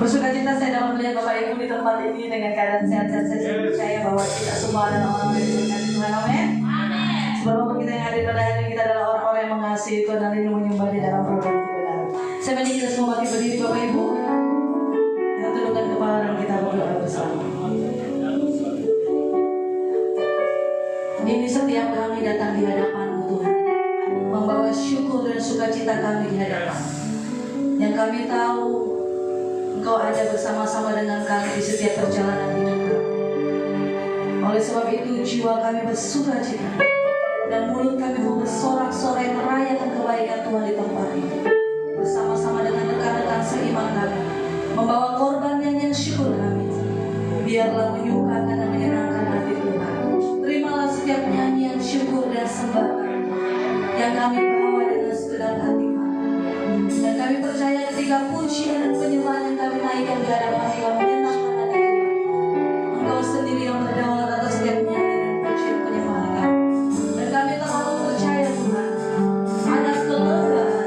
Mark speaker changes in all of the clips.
Speaker 1: Bersuka cita saya dapat melihat Bapak Ibu di tempat ini dengan keadaan sehat-sehat. Saya percaya bahwa kita semua adalah orang yang diberkati Tuhan. Amin. Sebab kita yang hadir pada hari ini, kita adalah orang-orang yang mengasihi Tuhan dan rindu menyembah di dalam program kebenaran. Saya ingin kita semua bangkit berdiri Bapak Ibu. Kita tundukkan kepala dan kita berdoa bersama. Ini setiap kami datang di hadapan-Mu Tuhan, membawa syukur dan sukacita kami di hadapan. Yang kami tahu Engkau ada bersama-sama dengan kami di setiap perjalanan hidup kami. Oleh sebab itu jiwa kami bersukacita dan mulut kami bersorak-sorai merayakan kebaikan Tuhan di tempat ini. Bersama-sama dengan rekan-rekan seiman kami, membawa korban nyanyian syukur kami. Biarlah menyukakan dan menyenangkan hati Tuhan. Terimalah setiap nyanyian syukur dan sembah yang kami bawa dengan segenap hati kami. Dan kami percaya ketika pujian dan penyembahan yang kami naikkan di hadapan Tuhan menyenangkan hati Tuhan. Engkau sendiri yang berdaulat atas setiap nyanyian dan pujian penyembahan kami. Dan kami terlalu percaya Tuhan, ada kelegaan,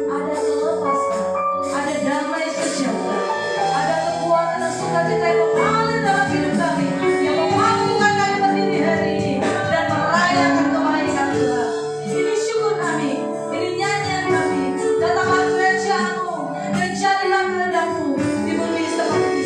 Speaker 1: ada kelepasan, ada damai sejahtera, ada kekuatan dan sukacita yang mengalir dalam hidup kami, yang memampukan kami berdiri hari ini dan merayakan kebaikan Tuhan. Ini syukur kami, ini nyanyian kami. Datanglah kerajaan-Mu dan jadilah kehendak-Mu di bumi seperti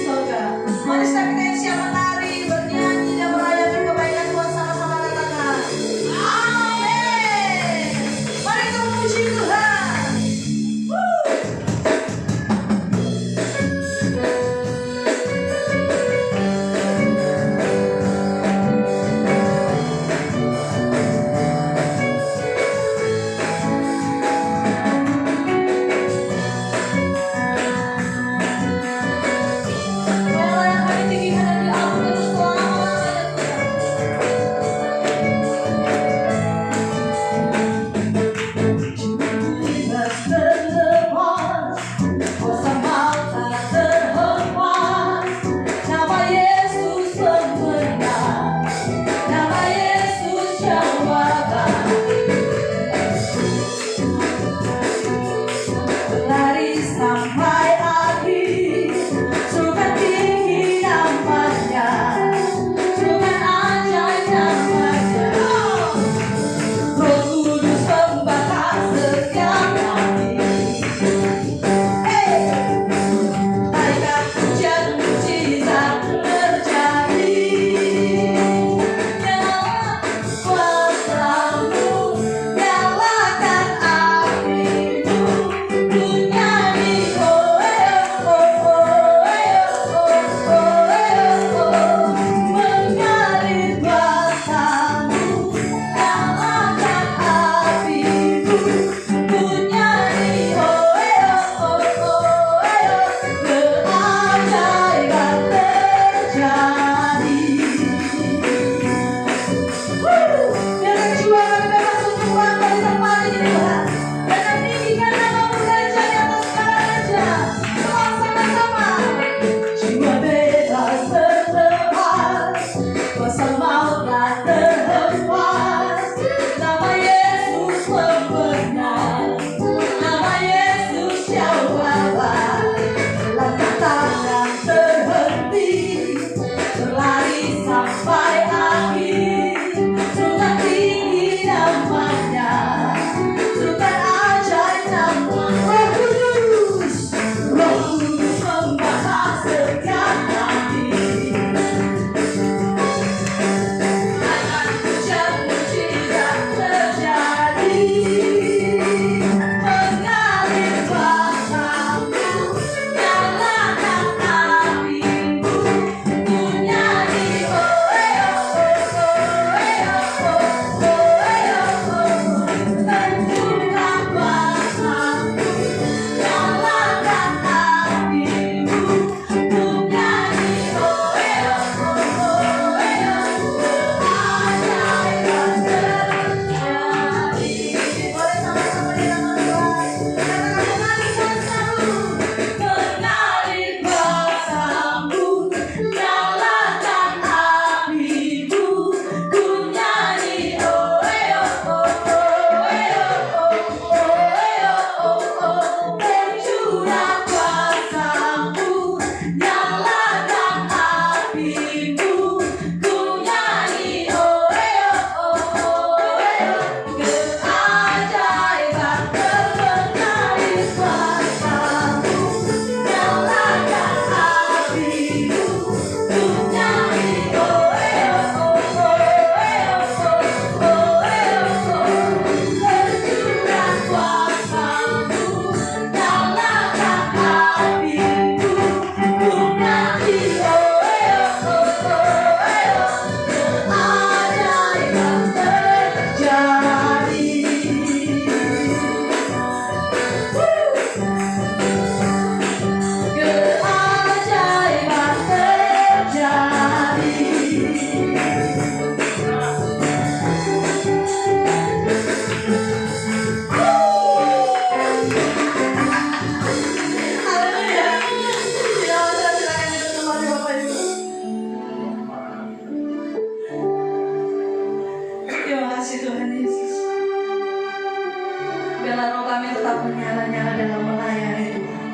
Speaker 1: biarlah roh kami tetap menyala-nyala dalam melayani Tuhan,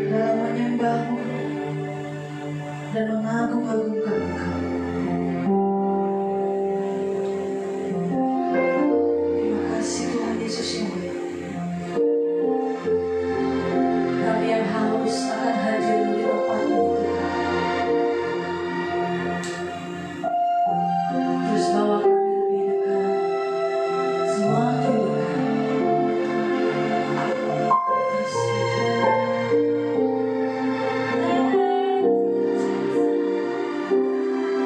Speaker 1: dalam menyembah-Mu dan mengagung-agungkan Engkau. Terima kasih Tuhan Yesus yang baik. Kami yang haus akan hadir di tempat ini Tuhan. Terus bawa kami lebih dekat, semakin dekat. Kasih Tuhan. 'Cause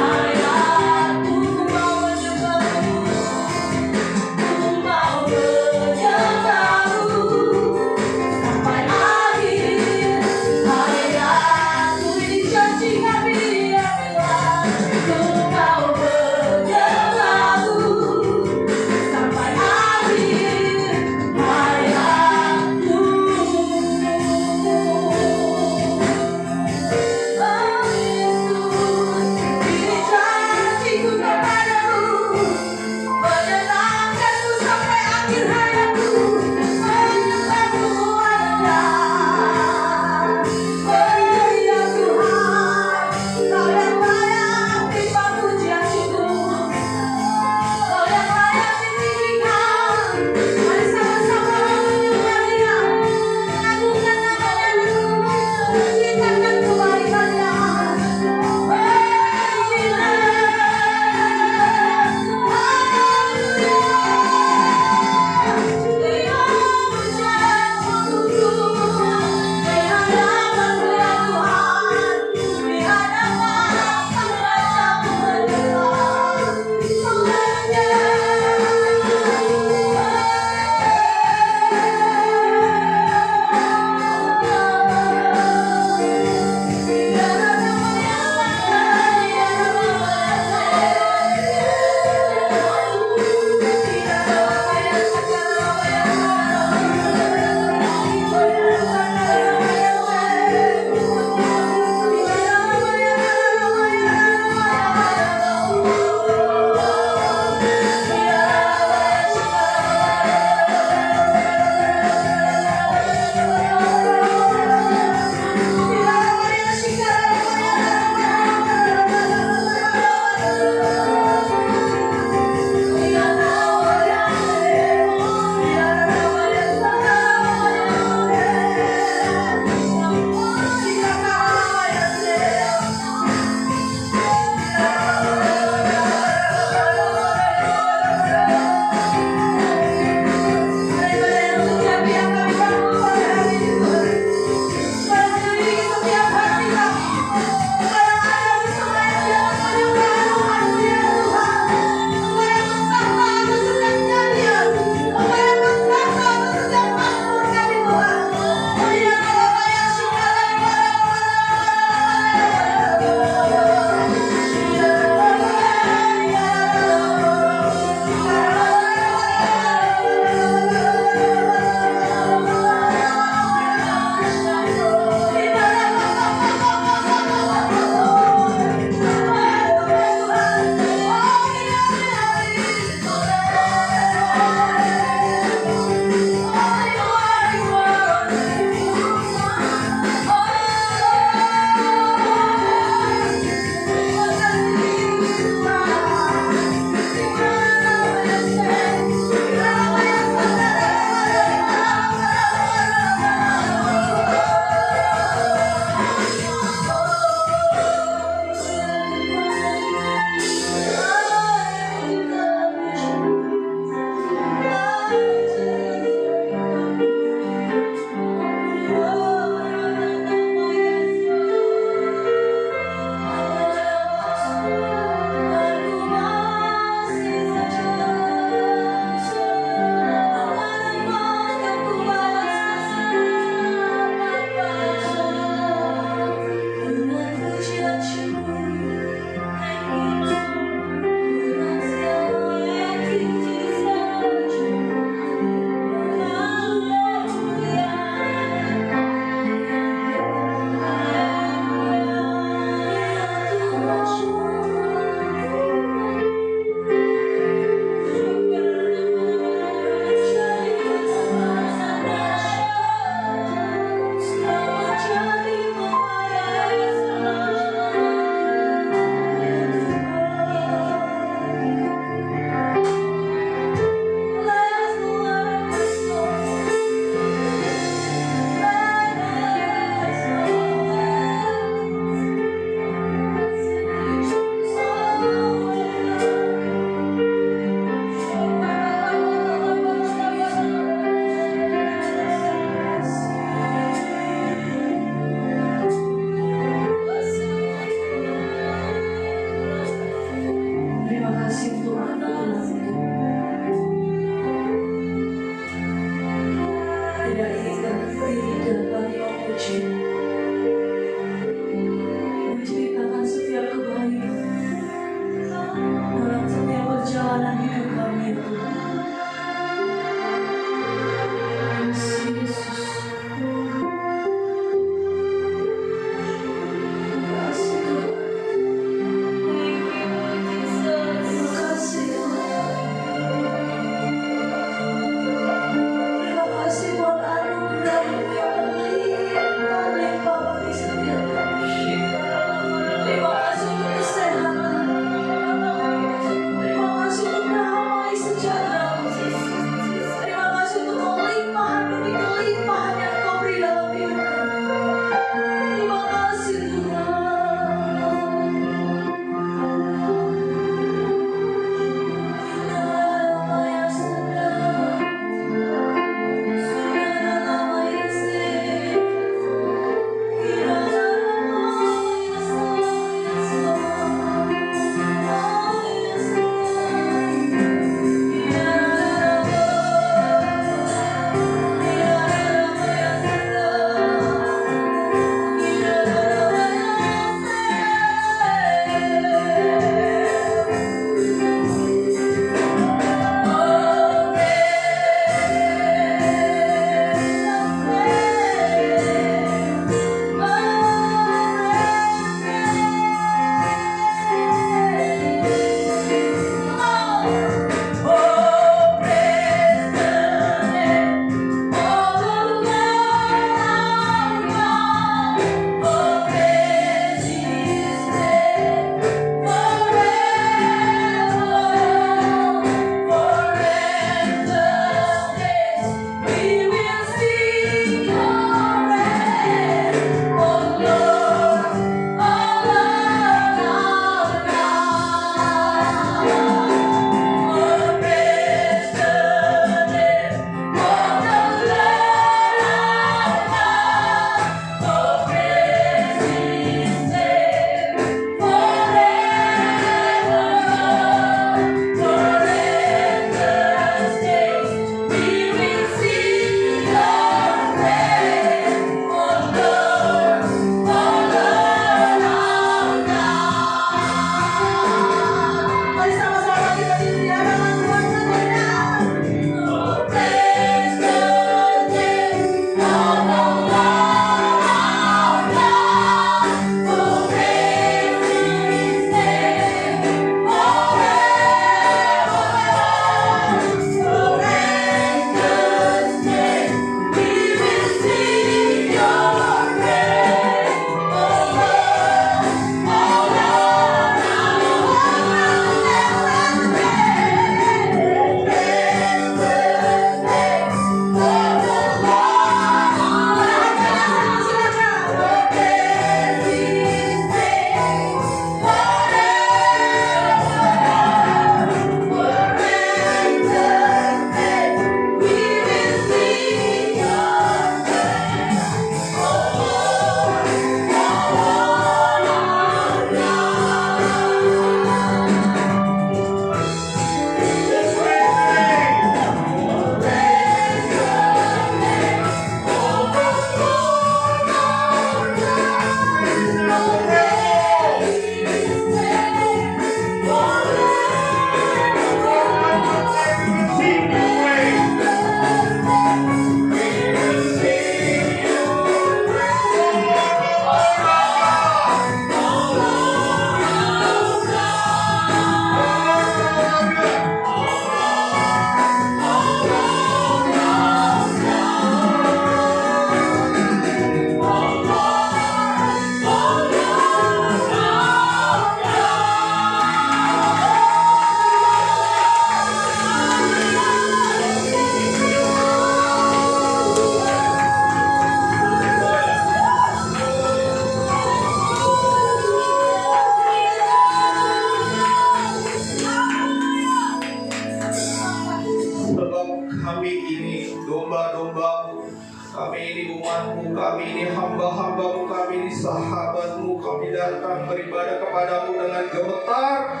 Speaker 2: kami ini domba-domba-Mu, kami ini umat-Mu, kami ini hamba-hamba-Mu, kami ini sahabat-Mu. Kami datang beribadah kepadamu dengan gemetar,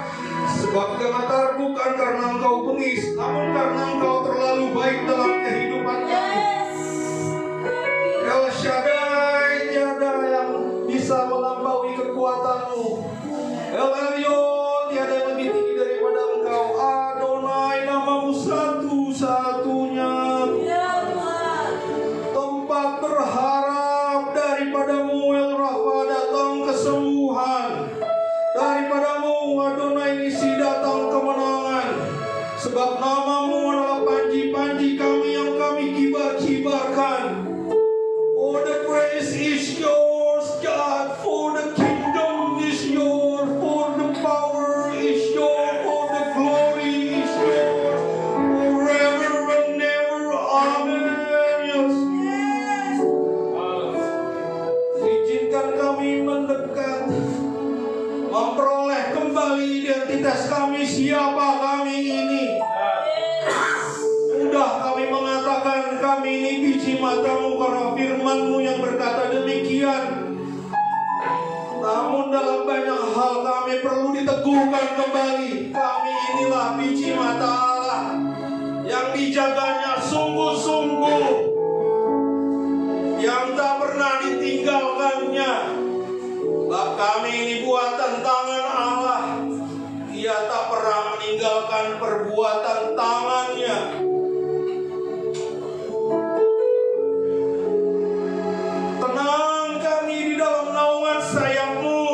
Speaker 2: sebab gemetar bukan karena Engkau bengis, namun karena Engkau terlalu baik dalam kehidupan kami. El Shaddai, tiada yang bisa melampaui kekuatan-Mu. El Elyon, tiada yang lebih tinggi daripada Engkau. Adonai, namamu satu-satunya. Tempat berharap daripadamu, El Rafa, datang kesembuhan. Daripadamu, Adonai Nisi, datang kemenangan. Sebab namamu adalah panji-panji kami yang kami kibar-kibarkan. For the praise is yours, God. For the kingdom is yours. For the power is yours. For the glory is yours. Forever and ever. Amen. Yes. Izinkan kami mendekat, memperoleh kembali identitas kami, siapa kami ini. Mudah kami mengatakan kami ini biji matamu karena firman-Mu yang berkata demikian. Namun dalam banyak hal kami perlu diteguhkan kembali. Kami inilah biji mata Allah yang dijaganya sungguh-sungguh, yang tak pernah ditinggalkannya. Sebab kami ini buatan tangan Allah. Ia tak pernah meninggalkan perbuatan tangannya. Tenang kami di dalam naungan sayap-Mu.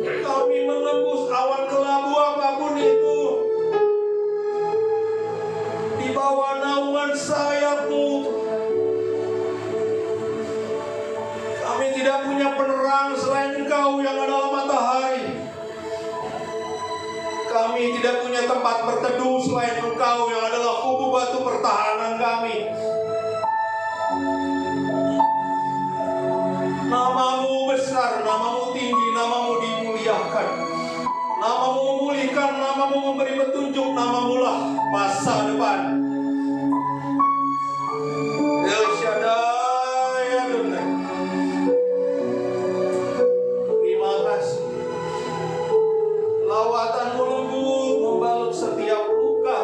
Speaker 2: Kami menembus awan kelabu apapun itu. Di bawah naungan sayap-Mu. Kami tidak punya penerang selain Engkau yang adalah matahari. Kami tidak punya tempat berteduh selain Engkau yang adalah kubu batu pertahanan kami. Namamu besar, namamu tinggi, namamu dimuliakan. Namamu memulihkan, namamu memberi petunjuk, namamu lah masa depan. El Shaddai Adonai. Terima kasih. Lawatanmu lembut membalut setiap luka.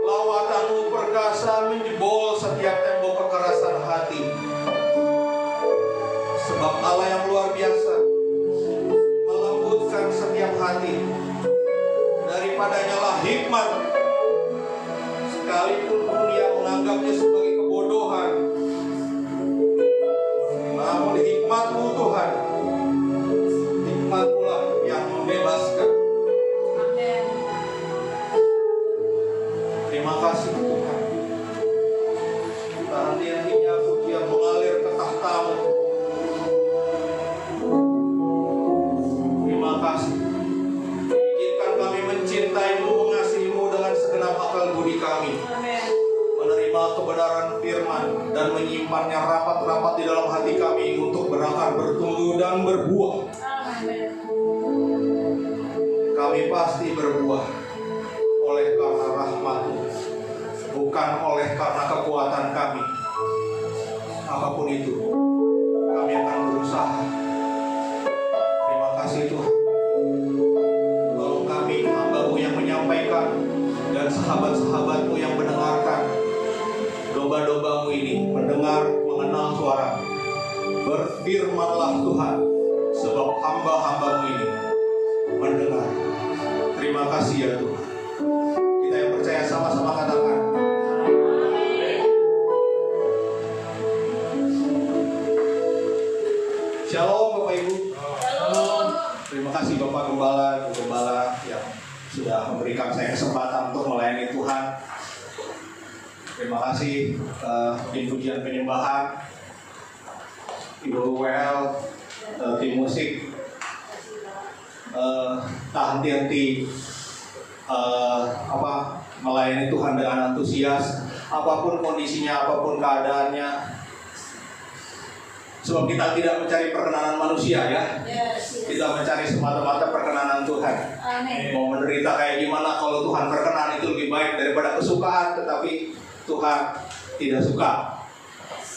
Speaker 2: Lawatanmu perkasa menjebol setiap tembok kekerasan hati. Sebab Allah yang luar biasa melembutkan setiap hati. Daripadanya lah hikmat, sekalipun dunia menganggapnya sebagai kebodohan. Namun hikmat-Mu Tuhan, hikmat-Mu lah yang membebaskan.
Speaker 1: Amin.
Speaker 2: Terima kasih Tuhan. Tak henti-hentinya pujian mengalir ke tahta-Mu. Terima kasih. Izinkan kami mencintai-Mu, mengasihi-Mu dengan segenap akal budi kami.
Speaker 1: Amin.
Speaker 2: Menerima kebenaran firman dan menyimpannya rapat-rapat di dalam hati kami untuk berakar, bertumbuh dan berbuah.
Speaker 1: Amin.
Speaker 2: Kami pasti berbuah oleh karena rahmat-Mu, bukan oleh karena kekuatan kami. Apapun itu, kami akan berusaha. Terima kasih Tuhan. Tolong kami, hamba-Mu yang menyampaikan, dan sahabat-sahabat-Mu yang mendengarkan. Domba-domba-Mu ini mendengar, mengenal suara. Berfirmanlah Tuhan, sebab hamba-hamba-Mu ini mendengar. Terima kasih ya Tuhan. Kita yang percaya sama-sama katakan. Shalom Bapak Ibu.
Speaker 1: Shalom.
Speaker 2: Terima kasih Bapak Gembala, Ibu Gembala yang sudah memberikan saya kesempatan untuk melayani Tuhan. Terima kasih tim pujian penyembahan, Ibu WL, tim musik, tak henti-henti melayani Tuhan dengan antusias, apapun kondisinya, apapun keadaannya. Sebab kita tidak mencari perkenanan manusia ya.
Speaker 1: Yes.
Speaker 2: Kita mencari semata-mata perkenanan Tuhan.
Speaker 1: Amin.
Speaker 2: Mau menderita kayak gimana, kalau Tuhan berkenan itu lebih lebih baik daripada kesukaan, tetapi Tuhan tidak suka.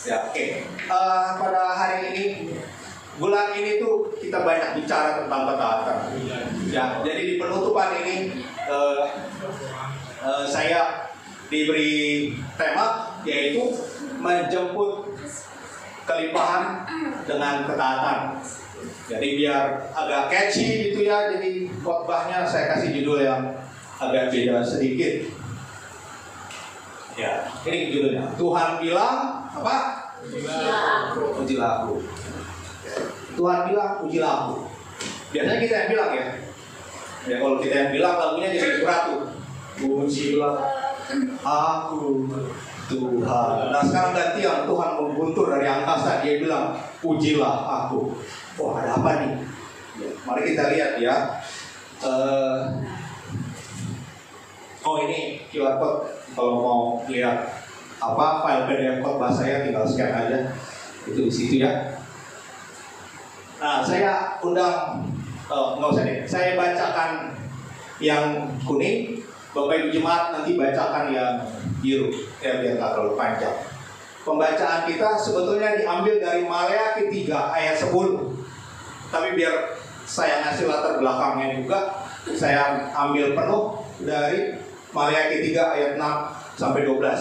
Speaker 2: Ya, oke. Pada hari ini, bulan ini tuh kita banyak bicara tentang ketaatan. Ya, jadi di penutupan ini saya diberi tema yaitu menjemput kelimpahan dengan ketaatan. Jadi biar agak catchy gitu ya. Jadi khotbahnya saya kasih judul yang agak beda sedikit. Ya, ini judulnya. Tuhan bilang apa? Ujilah aku. Tuhan bilang ujilah aku. Biasanya kita yang bilang ya. Ya kalau kita yang bilang lagunya jadi berat tuh. Ujilah aku Tuhan. Nah sekarang gantian, Tuhan membuntur dari angkasa. Dia bilang ujilah aku. Wah ada apa nih? Ya, mari kita lihat ya. Ini QR code. Kalau mau lihat apa file PDF khotbah saya tinggal scan aja. Itu di situ ya. Nah saya undang, nggak usah deh. Saya bacakan yang kuning. Bapak Ibu Jemaat nanti bacakan yang biru, ya biar nggak terlalu panjang. Pembacaan kita sebetulnya diambil dari Maleakhi 3 ayat 10. Tapi biar saya ngasih latar belakangnya juga, saya ambil penuh dari Maleakhi 3 ayat 6 sampai 12.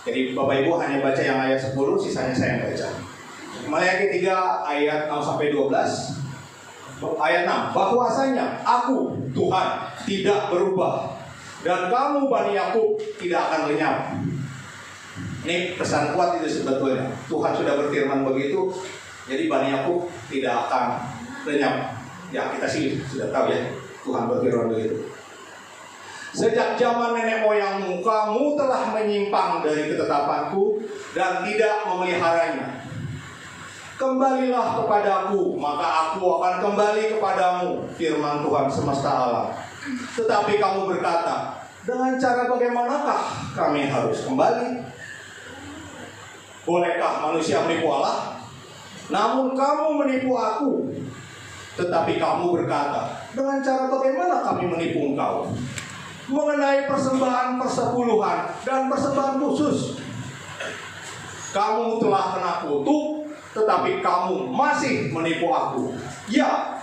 Speaker 2: Jadi Bapak Ibu hanya baca yang ayat 10, sisanya saya yang baca. Maleakhi 3 ayat 6 sampai 12. Ayat 6, bahwasanya aku Tuhan tidak berubah, dan kamu Bani Yakub tidak akan lenyap. Ini pesan kuat itu sebetulnya. Tuhan sudah berfirman begitu. Jadi Bani Yakub tidak akan lenyap. Ya kita sih sudah tahu ya. Tuhan berfirman begitu. Sejak zaman nenek moyangmu, kamu telah menyimpang dari ketetapanku dan tidak memeliharanya. Kembalilah kepadaku, maka aku akan kembali kepadamu, firman Tuhan semesta alam. Tetapi kamu berkata, dengan cara bagaimanakah kami harus kembali? Bolehkah manusia menipu Allah? Namun kamu menipu aku. Tetapi kamu berkata, dengan cara bagaimana kami menipu engkau? Mengenai persembahan persepuluhan dan persembahan khusus, kamu telah kena kutuk, tetapi kamu masih menipu aku. Ya,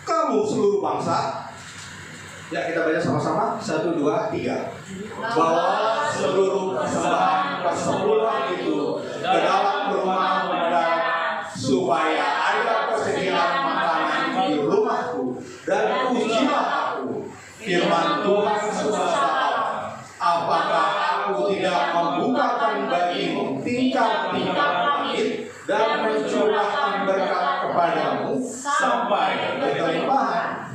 Speaker 2: kamu seluruh bangsa. Ya kita baca sama-sama 1, 2, 3. Bahwa seluruh persembahan persepuluhan itu ke dalam rumah mendarat, supaya ada persediaan makanan di rumahku, dan ujilah aku, firman Tuhan semesta alam. Apakah aku tidak membukakan bagimu tingkap-tingkap langit dan mencurahkan berkat kepadamu sampai berkelimpahan?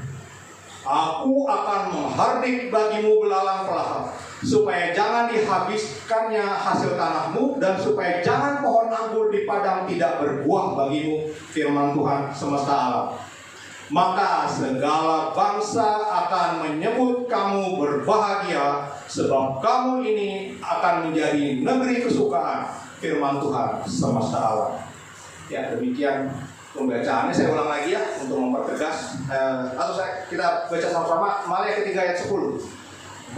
Speaker 2: Aku akan menghardik bagimu belalang pelahap, supaya jangan dihabiskannya hasil tanahmu, dan supaya jangan pohon anggur di padang tidak berbuah bagimu, firman Tuhan semesta alam. Maka segala bangsa akan menyebut kamu berbahagia, sebab kamu ini akan menjadi negeri kesukaan, firman Tuhan semesta alam. Ya demikian pembacaannya. Saya ulang lagi ya untuk mempertegas. Kita baca sama-sama Maleakhi 3 ayat 10.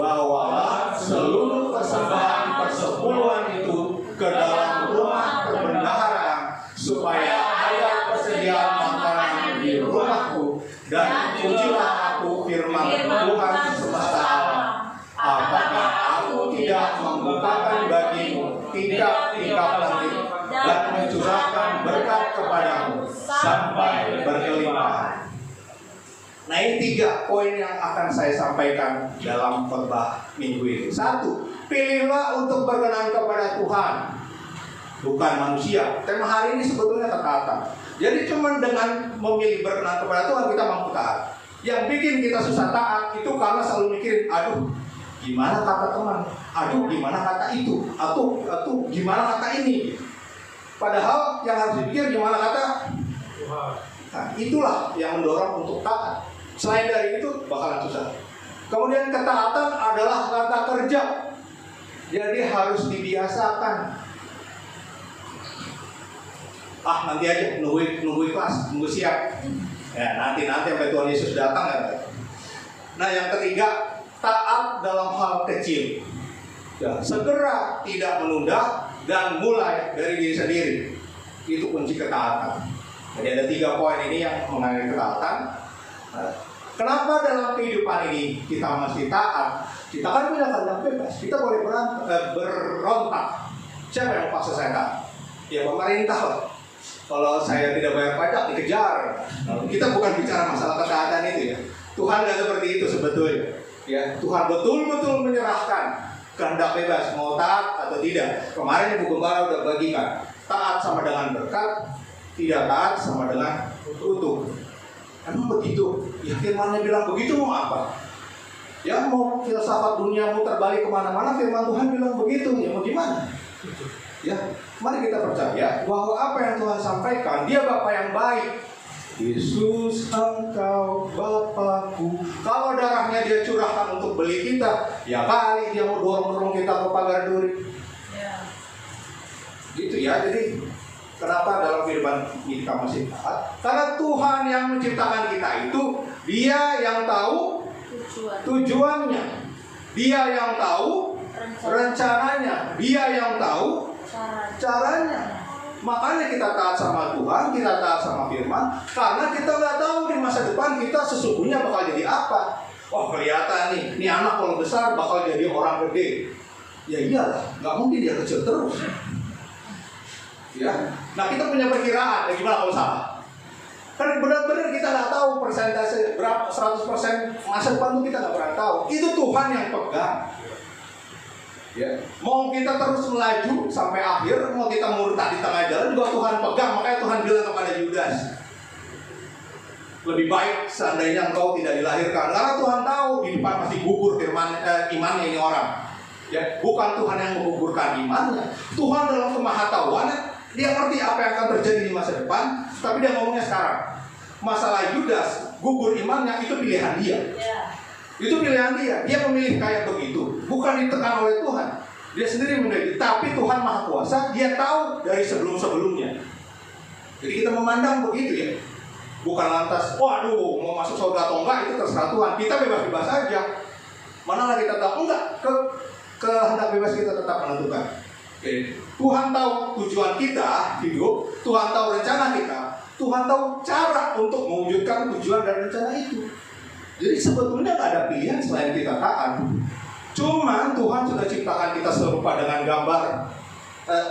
Speaker 2: Bawalah seluruh persembahan persepuluhan itu ke dalam rumah perbendaharaan, supaya ada persediaan makanan di rumahku, dan ujilah aku, firman Tuhan semesta alam. Apakah aku tidak membukakan bagimu tingkap-tingkap langit dan mencurahkan berkat kepadamu sampai berkelimpahan? Nah ini 3 poin yang akan saya sampaikan dalam khotbah minggu ini. 1, pilihlah untuk berkenan kepada Tuhan, bukan manusia. Tema hari ini sebetulnya ketaatan. Jadi cuma dengan memilih berkenan kepada Tuhan kita mampu taat. Yang bikin kita susah taat itu karena selalu mikirin, aduh gimana kata teman, aduh gimana kata itu, aduh gimana kata ini. Padahal yang harus dipikir gimana kata Tuhan. Nah, itulah yang mendorong untuk taat. Selain dari itu bakalan susah. Kemudian ketaatan adalah kata kerja. Jadi harus dibiasakan. Nanti aja nunggu ikhlas, nunggu siap. Ya nanti sampai Tuhan Yesus datang ya. Nah yang ketiga, taat dalam hal kecil. Ya, segera, tidak menunda, dan mulai dari diri sendiri. Itu kunci ketaatan. Jadi ada 3 poin ini yang mengenai ketaatan. Kenapa dalam kehidupan ini kita masih taat? Kita kan punya kehendak bebas. Kita boleh berontak. Siapa yang paksa saya taat? Ya pemerintah lah. Kalau saya tidak bayar pajak dikejar. Kita bukan bicara masalah ketaatan itu ya. Tuhan nggak seperti itu sebetulnya. Ya, Tuhan betul-betul menyerahkan kehendak bebas mau taat atau tidak. Kemarin Ibu Gembala udah bagikan. Taat sama dengan berkat, tidak taat sama dengan kutuk. Emang begitu? Ya firman-Nya bilang begitu mau apa? Ya mau filsafat dunia mau terbalik kemana-mana, firman Tuhan bilang begitu. Ya mau gimana? Ya, mari kita percaya bahwa apa yang Tuhan sampaikan, Dia Bapa yang baik. Yesus Engkau Bapakku. Kalau darahnya Dia curahkan untuk beli kita, ya kali Dia mau dorong-dorong kita ke pagar duri. Gitu ya, jadi kenapa dalam kehidupan kita masih taat? Karena Tuhan yang menciptakan kita itu, Dia yang tahu tujuannya, Dia yang tahu rencananya, Dia yang tahu caranya. Makanya kita taat sama Tuhan, kita taat sama firman, karena kita nggak tahu di masa depan kita sesungguhnya bakal jadi apa. Oh kelihatan nih, ini anak kalau besar bakal jadi orang gede. Ya iyalah, nggak mungkin dia kecil terus. Ya, nah kita punya perkiraan, ya gimana kalau salah? Kan benar-benar kita nggak tahu persentase berapa, 100% masa depan itu kita nggak pernah tahu. Itu Tuhan yang pegang. Ya, mau kita terus melaju sampai akhir, mau kita murtad di tengah jalan juga Tuhan pegang. Makanya Tuhan bilang kepada Yudas, lebih baik seandainya engkau tidak dilahirkan, karena Tuhan tahu di depan pasti gugur imannya ini orang. Ya, bukan Tuhan yang menggugurkan imannya. Tuhan dalam kemahatauannya, Dia ngerti apa yang akan terjadi di masa depan, tapi Dia ngomongnya sekarang. Masalah Yudas gugur imannya itu pilihan dia. Itu pilihan dia. Dia memilih kayak begitu, bukan ditekan oleh Tuhan. Dia sendiri memilih. Tapi Tuhan Maha Kuasa, Dia tahu dari sebelum-sebelumnya. Jadi kita memandang begitu ya. Bukan lantas, waduh, mau masuk surga atau enggak itu terserah Tuhan. Kita bebas-bebas saja. Mana lagi kita tahu enggak? Kehendak bebas kita tetap menentukan. Oke. Tuhan tahu tujuan kita hidup, Tuhan tahu rencana kita, Tuhan tahu cara untuk mewujudkan tujuan dan rencana itu. Jadi sebetulnya nggak ada pilihan selain kita taat. Cuman Tuhan sudah ciptakan kita serupa dengan gambar,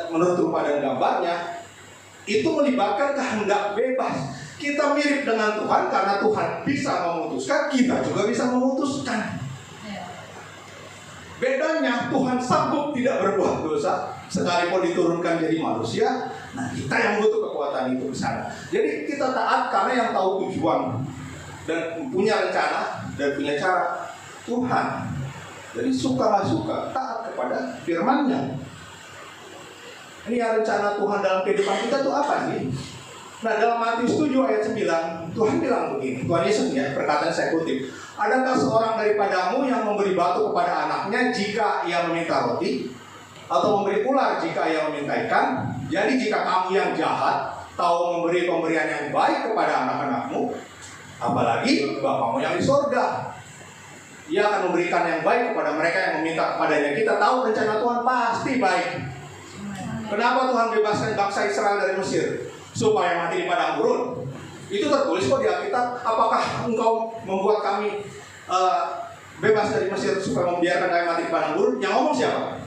Speaker 2: menurut rupa dan gambarnya, itu melibatkan kehendak bebas. Kita mirip dengan Tuhan karena Tuhan bisa memutuskan, kita juga bisa memutuskan. Bedanya Tuhan sanggup tidak berbuat dosa, sekalipun diturunkan jadi manusia. Nah kita yang butuh kekuatan itu ke sana. Jadi kita taat karena yang tahu tujuan dan punya rencana dan punya cara Tuhan. Jadi suka nggak suka taat kepada firman-Nya. Ini ya rencana Tuhan dalam kehidupan kita tuh apa sih? Nah dalam Matius 7 ayat 9 Tuhan bilang begini, Tuhan Yesus ya, perkataan saya kutip, adakah seorang daripadamu yang memberi batu kepada anaknya jika ia meminta roti, atau memberi ular jika ia meminta ikan? Jadi jika kamu yang jahat tahu memberi pemberian yang baik kepada anak-anakmu, apalagi Bapamu yang di sorga, Ia akan memberikan yang baik kepada mereka yang meminta kepadanya. Kita tahu rencana Tuhan pasti baik. Kenapa Tuhan bebaskan bangsa Israel dari Mesir? Supaya mati di padang gurun. Itu tertulis kok di Alkitab. Apakah engkau membuat kami bebas dari Mesir supaya membiarkan kami mati di padang gurun? Yang ngomong siapa?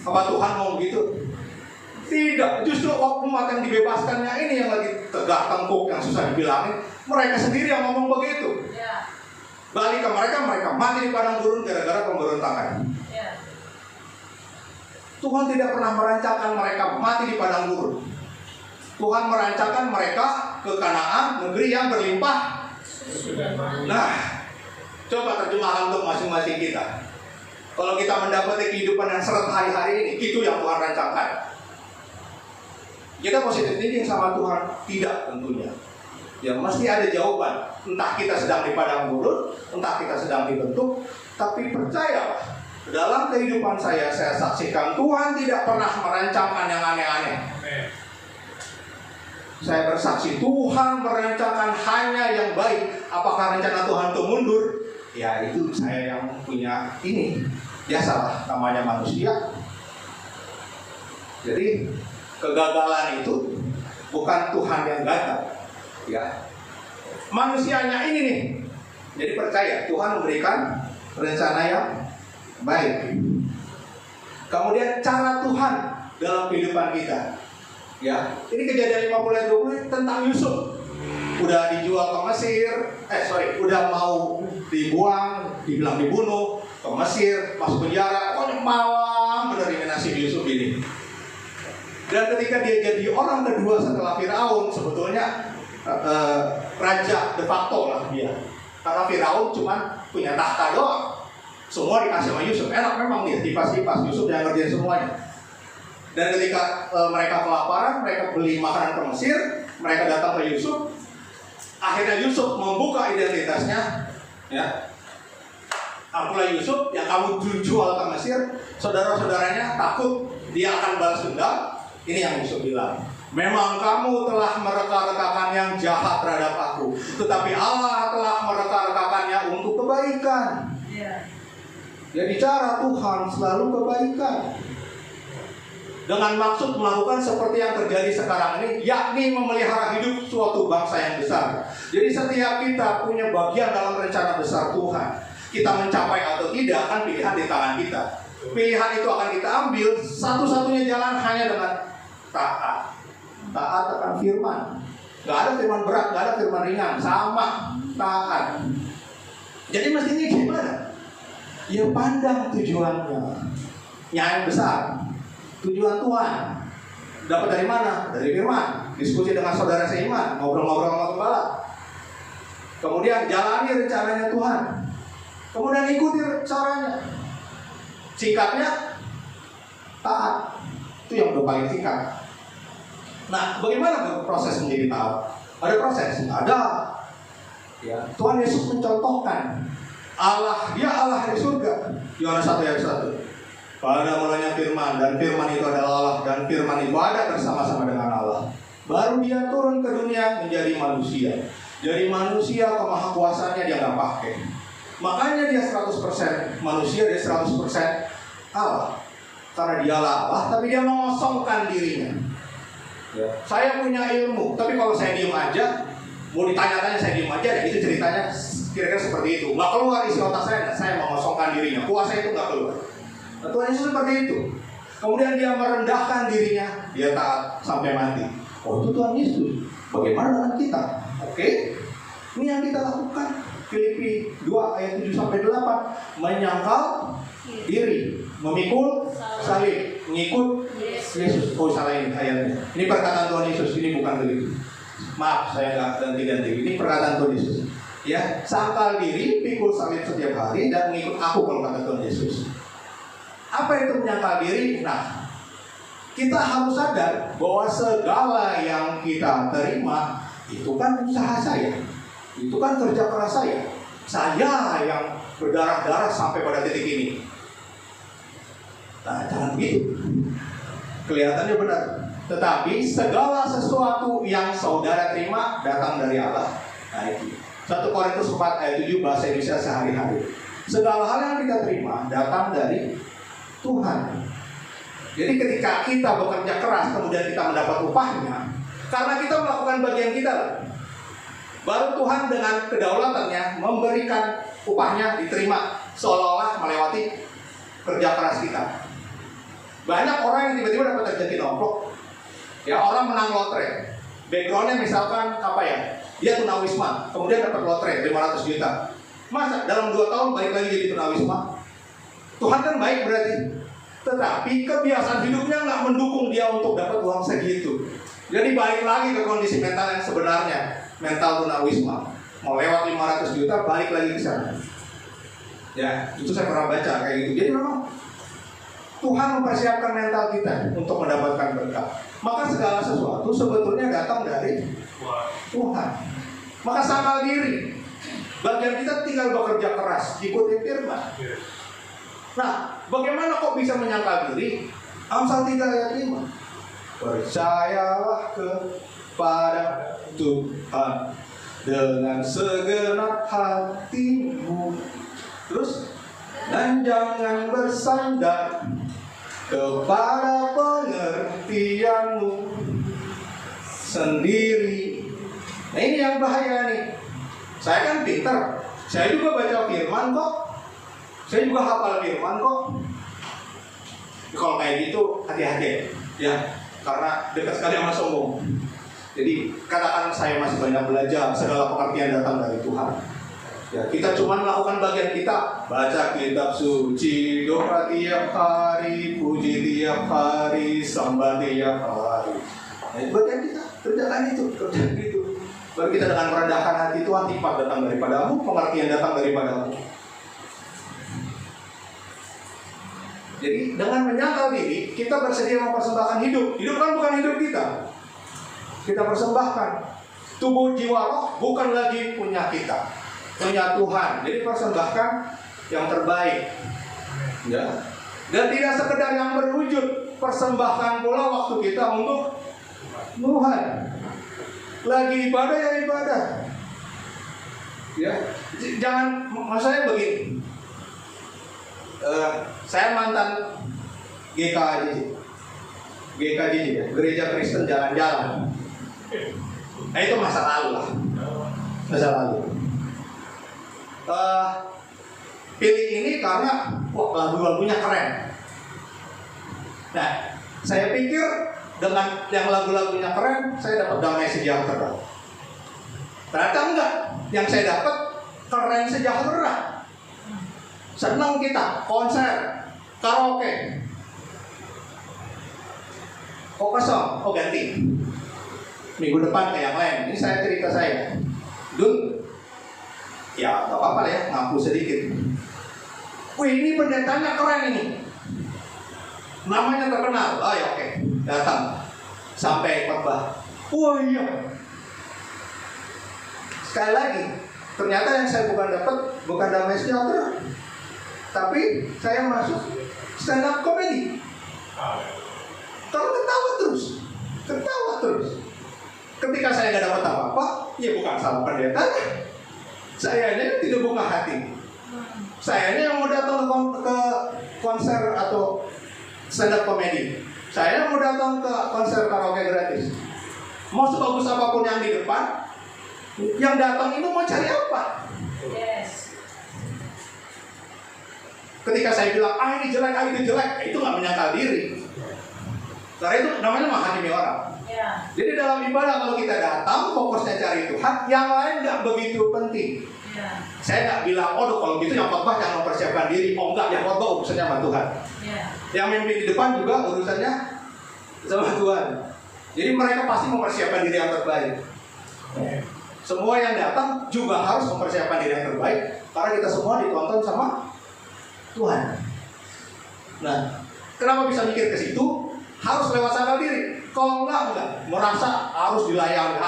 Speaker 2: Apa Tuhan mau begitu? Tidak, justru umat yang dibebaskannya ini yang lagi tegak tengkuk, yang susah dibilangin. Mereka sendiri yang ngomong begitu. Balik ke mereka mati di padang gurun gara-gara pemberontakan. Tuhan tidak pernah merancangkan mereka mati di padang gurun. Tuhan merancangkan mereka ke Kanaan, negeri yang berlimpah. Nah, coba terjemahkan untuk masing-masing kita. Kalau kita mendapati kehidupan yang seret hari-hari ini, itu yang Tuhan rancangkan. Kita positif thinking sama Tuhan? Tidak tentunya. Ya mesti ada jawaban. Entah kita sedang di padang gurun, entah kita sedang dibentuk. Tapi percayalah, dalam kehidupan saya saksikan Tuhan tidak pernah merancangkan yang aneh-aneh. Saya bersaksi Tuhan merancangkan hanya yang baik. Apakah rencana Tuhan itu mundur? Ya itu saya yang punya ini. Biasalah, namanya manusia. Jadi kegagalan itu bukan Tuhan yang gagal, ya. Manusianya ini nih. Jadi percaya Tuhan memberikan rencana yang baik. Kemudian cara Tuhan dalam kehidupan kita, ya. Ini Kejadian 50 ayat 20 tentang Yusuf. Udah dijual ke Mesir, udah mau dibuang, dibilang dibunuh, ke Mesir, masuk penjara. Pokoknya malam benar ini nasib Yusuf ini. Dan ketika dia jadi orang kedua setelah Firaun, sebetulnya raja de facto lah dia. Karena Firaun cuma punya tahta doang. Semua dikasih sama Yusuf. Enak memang dia, tipas-tipas Yusuf yang ngerjain semuanya. Dan ketika mereka kelaparan, mereka beli makanan ke Mesir, mereka datang ke Yusuf. Akhirnya Yusuf membuka identitasnya, ya. Akulah Yusuf yang kamu jual ke Mesir. Saudara-saudaranya takut dia akan balas dendam. Ini yang Yusuf bilang, memang kamu telah mereka-rekakan yang jahat terhadap aku, tetapi Allah telah mereka-rekakannya untuk kebaikan. Jadi cara Tuhan selalu kebaikan, dengan maksud melakukan seperti yang terjadi sekarang ini, yakni memelihara hidup suatu bangsa yang besar. Jadi setiap kita punya bagian dalam rencana besar Tuhan. Kita mencapai atau tidak kan pilihan di tangan kita. Pilihan itu akan kita ambil. Satu-satunya jalan hanya dengan taat. Taat akan firman. Gak ada firman berat, gak ada firman ringan. Sama, taat. Jadi mestinya gimana? Ya pandang tujuannya. Yang besar. Tujuan Tuhan dapat dari mana? Dari firman. Diskusi dengan saudara seiman, ngobrol-ngobrol sama gembala. Kemudian jalani rencananya Tuhan. Kemudian ikuti caranya. Sikapnya taat. Itu yang udah paling singkat. Nah, bagaimana proses menjadi taat? Ada proses? Ada. Ya. Tuhan Yesus mencontohkan Allah, dia Allah di surga. Yohanes 1 ayat 1. Pada mulanya firman, dan firman itu adalah Allah, dan firman itu ada bersama-sama dengan Allah. Baru dia turun ke dunia menjadi manusia. Jadi manusia kemahakuasaannya dia nggak pakai. Makanya dia 100% manusia, dia 100% Allah. Karena dialah Allah, tapi dia mengosongkan dirinya. Ya. Saya punya ilmu, tapi kalau saya diem aja, mau ditanya-tanya saya diem aja, dan itu ceritanya kira-kira seperti itu. Nggak keluar isi otak saya mengosongkan dirinya. Kuasa itu nggak keluar. Nah, Tuhan Yesus seperti itu. Kemudian dia merendahkan dirinya, dia taat sampai mati. Oh, itu Tuhan Yesus. Bagaimana dengan kita? Oke. Ini yang kita lakukan. Filipi 2 ayat 7 sampai 8. Menyangkal diri, memikul salib, mengikut Yesus. Oh, salah ini ayatnya. Ini perkataan Tuhan Yesus, ini bukan begitu. Maaf, saya nggak ganti-ganti. Ini perkataan Tuhan Yesus. Ya, sangkal diri, pikul salib setiap hari dan mengikut aku kalau kata Tuhan Yesus. Apa itu menyangkal diri? Nah, kita harus sadar bahwa segala yang kita terima itu kan usaha saya, itu kan kerja keras saya. Saya yang berdarah-darah sampai pada titik ini. Nah, jangan begitu. Kelihatannya benar, tetapi segala sesuatu yang saudara terima datang dari Allah. Nah, itu 1 Korintus 4 ayat 7 bahasa Indonesia sehari-hari. Segala hal yang kita terima datang dari Tuhan. Jadi ketika kita bekerja keras kemudian kita mendapat upahnya, karena kita melakukan bagian kita, baru Tuhan dengan kedaulatannya memberikan upahnya diterima seolah-olah melewati kerja keras kita. Banyak orang yang tiba-tiba dapat rezeki nomplok. Ya, orang menang lotre. Backgroundnya misalkan apa ya? Dia tunawisma, kemudian dapat lotre 500 juta. Masa dalam 2 tahun balik lagi jadi tunawisma? Tuhan kan baik berarti. Tetapi kebiasaan hidupnya nggak mendukung dia untuk dapat uang segitu. Jadi balik lagi ke kondisi mental yang sebenarnya. Mental tunawisma. Mau lewat 500 juta balik lagi ke sana. Ya, itu saya pernah baca kayak gitu. Jadi memang Tuhan mempersiapkan mental kita untuk mendapatkan berkat. Maka segala sesuatu sebetulnya datang dari Tuhan. Maka sangkal diri. Bagian kita tinggal bekerja keras, ikuti firman. Nah, bagaimana kok bisa menyangkal diri? Amsal 3 ayat 5. Percayalah kepada Tuhan dengan segenap hatimu. Terus dan jangan bersandar kepada pengertianmu sendiri. Nah ini yang bahaya nih. Saya kan pintar, saya juga baca firman kok, saya juga hafal firman kok. Kalau kayak gitu hati-hati ya, karena dekat sekali sama sombong. Jadi katakan saya masih banyak belajar, segala pengertian datang dari Tuhan. Ya, kita cuma melakukan bagian kita, baca kitab suci, doa tiap hari, puji tiap hari, sembah tiap hari. Nah, itu bagian kita, kerjakan itu. Baru kita dengan merendahkan hati, Tuhan, hikmat datang daripadamu, pengertian datang daripadamu. Jadi dengan menyangkal diri, kita bersedia mempersembahkan hidup. Hidup kan bukan hidup kita. Kita persembahkan. Tubuh, jiwa, roh bukan lagi punya kita, punya Tuhan. Jadi persembahkan yang terbaik. Ya. Dan tidak sekedar yang berwujud, persembahkan pula waktu kita untuk Tuhan. Lagi ibadah ya ibadah. Ya, jangan, maksudnya begini. Saya mantan GKJ ya, Gereja Kristen Jalan-Jalan. Nah itu masa lalu lah, masa lalu. Pilih ini karena lagu-lagunya keren. Nah, saya pikir dengan yang lagu-lagunya keren, saya dapat damai sejahtera. Ternyata enggak, yang saya dapat keren sejahtera. Senang kita, konser, karaoke. Kok kosong? Oh ganti. Minggu depan ke yang lain. Ini saya cerita saya. Dul, ya gak apa-apa ya, ngaku sedikit. Wih ini pendetanya keren ini. Namanya terkenal. Oh ya oke. Datang. Sampai khotbah. Wah iya. Sekali lagi, ternyata yang saya bukan damai sejahtera. Tapi saya masuk stand up comedy. Kalau ketawa terus. Ketika saya nggak dapat apa-apa, ya bukan salah pendeta. Sayanya tidak buka hati. Sayanya yang mau datang ke konser atau stand up comedy. Saya mau datang ke konser karaoke gratis. Mau sebagus apapun yang di depan, yang datang itu mau cari apa?
Speaker 1: Yes.
Speaker 2: Ketika saya bilang, ini jelek, itu nggak menyangkal diri. Karena itu namanya menghakimi orang.
Speaker 1: Yeah.
Speaker 2: Jadi dalam ibadah kalau kita datang, fokusnya cari Tuhan, yang lain nggak begitu penting.
Speaker 1: Yeah.
Speaker 2: Saya nggak bilang, kalau gitu yang khotbah jangan mempersiapkan diri. Oh enggak, yang khotbah urusannya sama Tuhan.
Speaker 1: Yeah.
Speaker 2: Yang memimpin di depan juga urusannya sama Tuhan. Jadi mereka pasti mempersiapkan diri yang terbaik. Semua yang datang juga harus mempersiapkan diri yang terbaik, karena kita semua ditonton sama Tuhan. Nah, kenapa bisa mikir ke situ? Harus lewat sadar diri. Kalau enggak, merasa harus dilayani.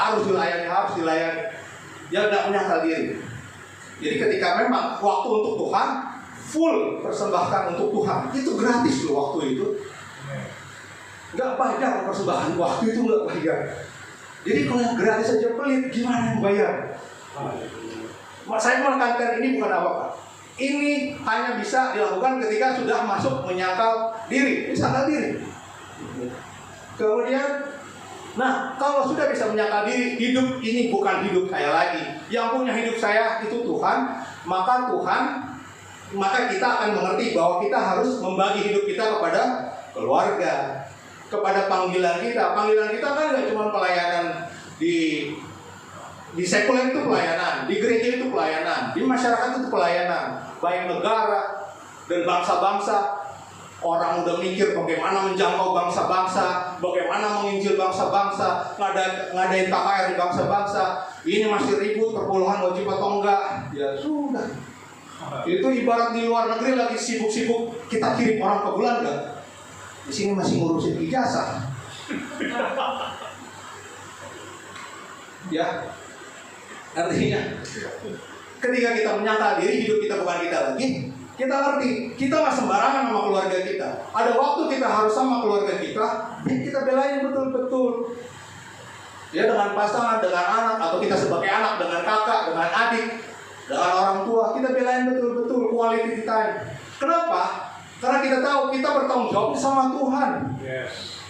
Speaker 2: Ya enggak menyangkal diri. Jadi ketika memang waktu untuk Tuhan, full persembahkan untuk Tuhan. Itu gratis loh waktu itu. Enggak bayar persembahan waktu itu, enggak bayar. Jadi kalau yang gratis aja pelit, gimana yang bayar? Saya menekankan ini bukan apa-apa. Ini hanya bisa dilakukan ketika sudah masuk menyangkal diri, Kemudian, kalau sudah bisa menyangkal diri, hidup ini bukan hidup saya lagi. Yang punya hidup saya itu Tuhan, maka kita akan mengerti bahwa kita harus membagi hidup kita kepada keluarga, kepada panggilan kita. Panggilan kita kan nggak cuma pelayanan di sekuler itu pelayanan, di gereja itu pelayanan, di masyarakat itu pelayanan, baik negara dan bangsa-bangsa. Orang udah mikir bagaimana menjangkau bangsa-bangsa, bagaimana menginjil bangsa-bangsa, ngadain KKR di bangsa-bangsa. Ini masih ribut perpuluhan wajib atau enggak? Ya sudah. Itu ibarat di luar negeri lagi sibuk-sibuk, kita kirim orang ke bulan enggak? Di sini masih ngurusin ijazah. Ya. Artinya ketika kita menyangkal diri, hidup kita bukan kita lagi. Kita ngerti, kita nggak sembarangan sama keluarga kita. Ada waktu kita harus sama keluarga kita, kita belain betul-betul. Ya dengan pasangan, dengan anak, atau kita sebagai anak dengan kakak, dengan adik, dengan orang tua, kita belain betul-betul quality time. Kenapa? Karena kita tahu kita bertanggung jawab sama Tuhan.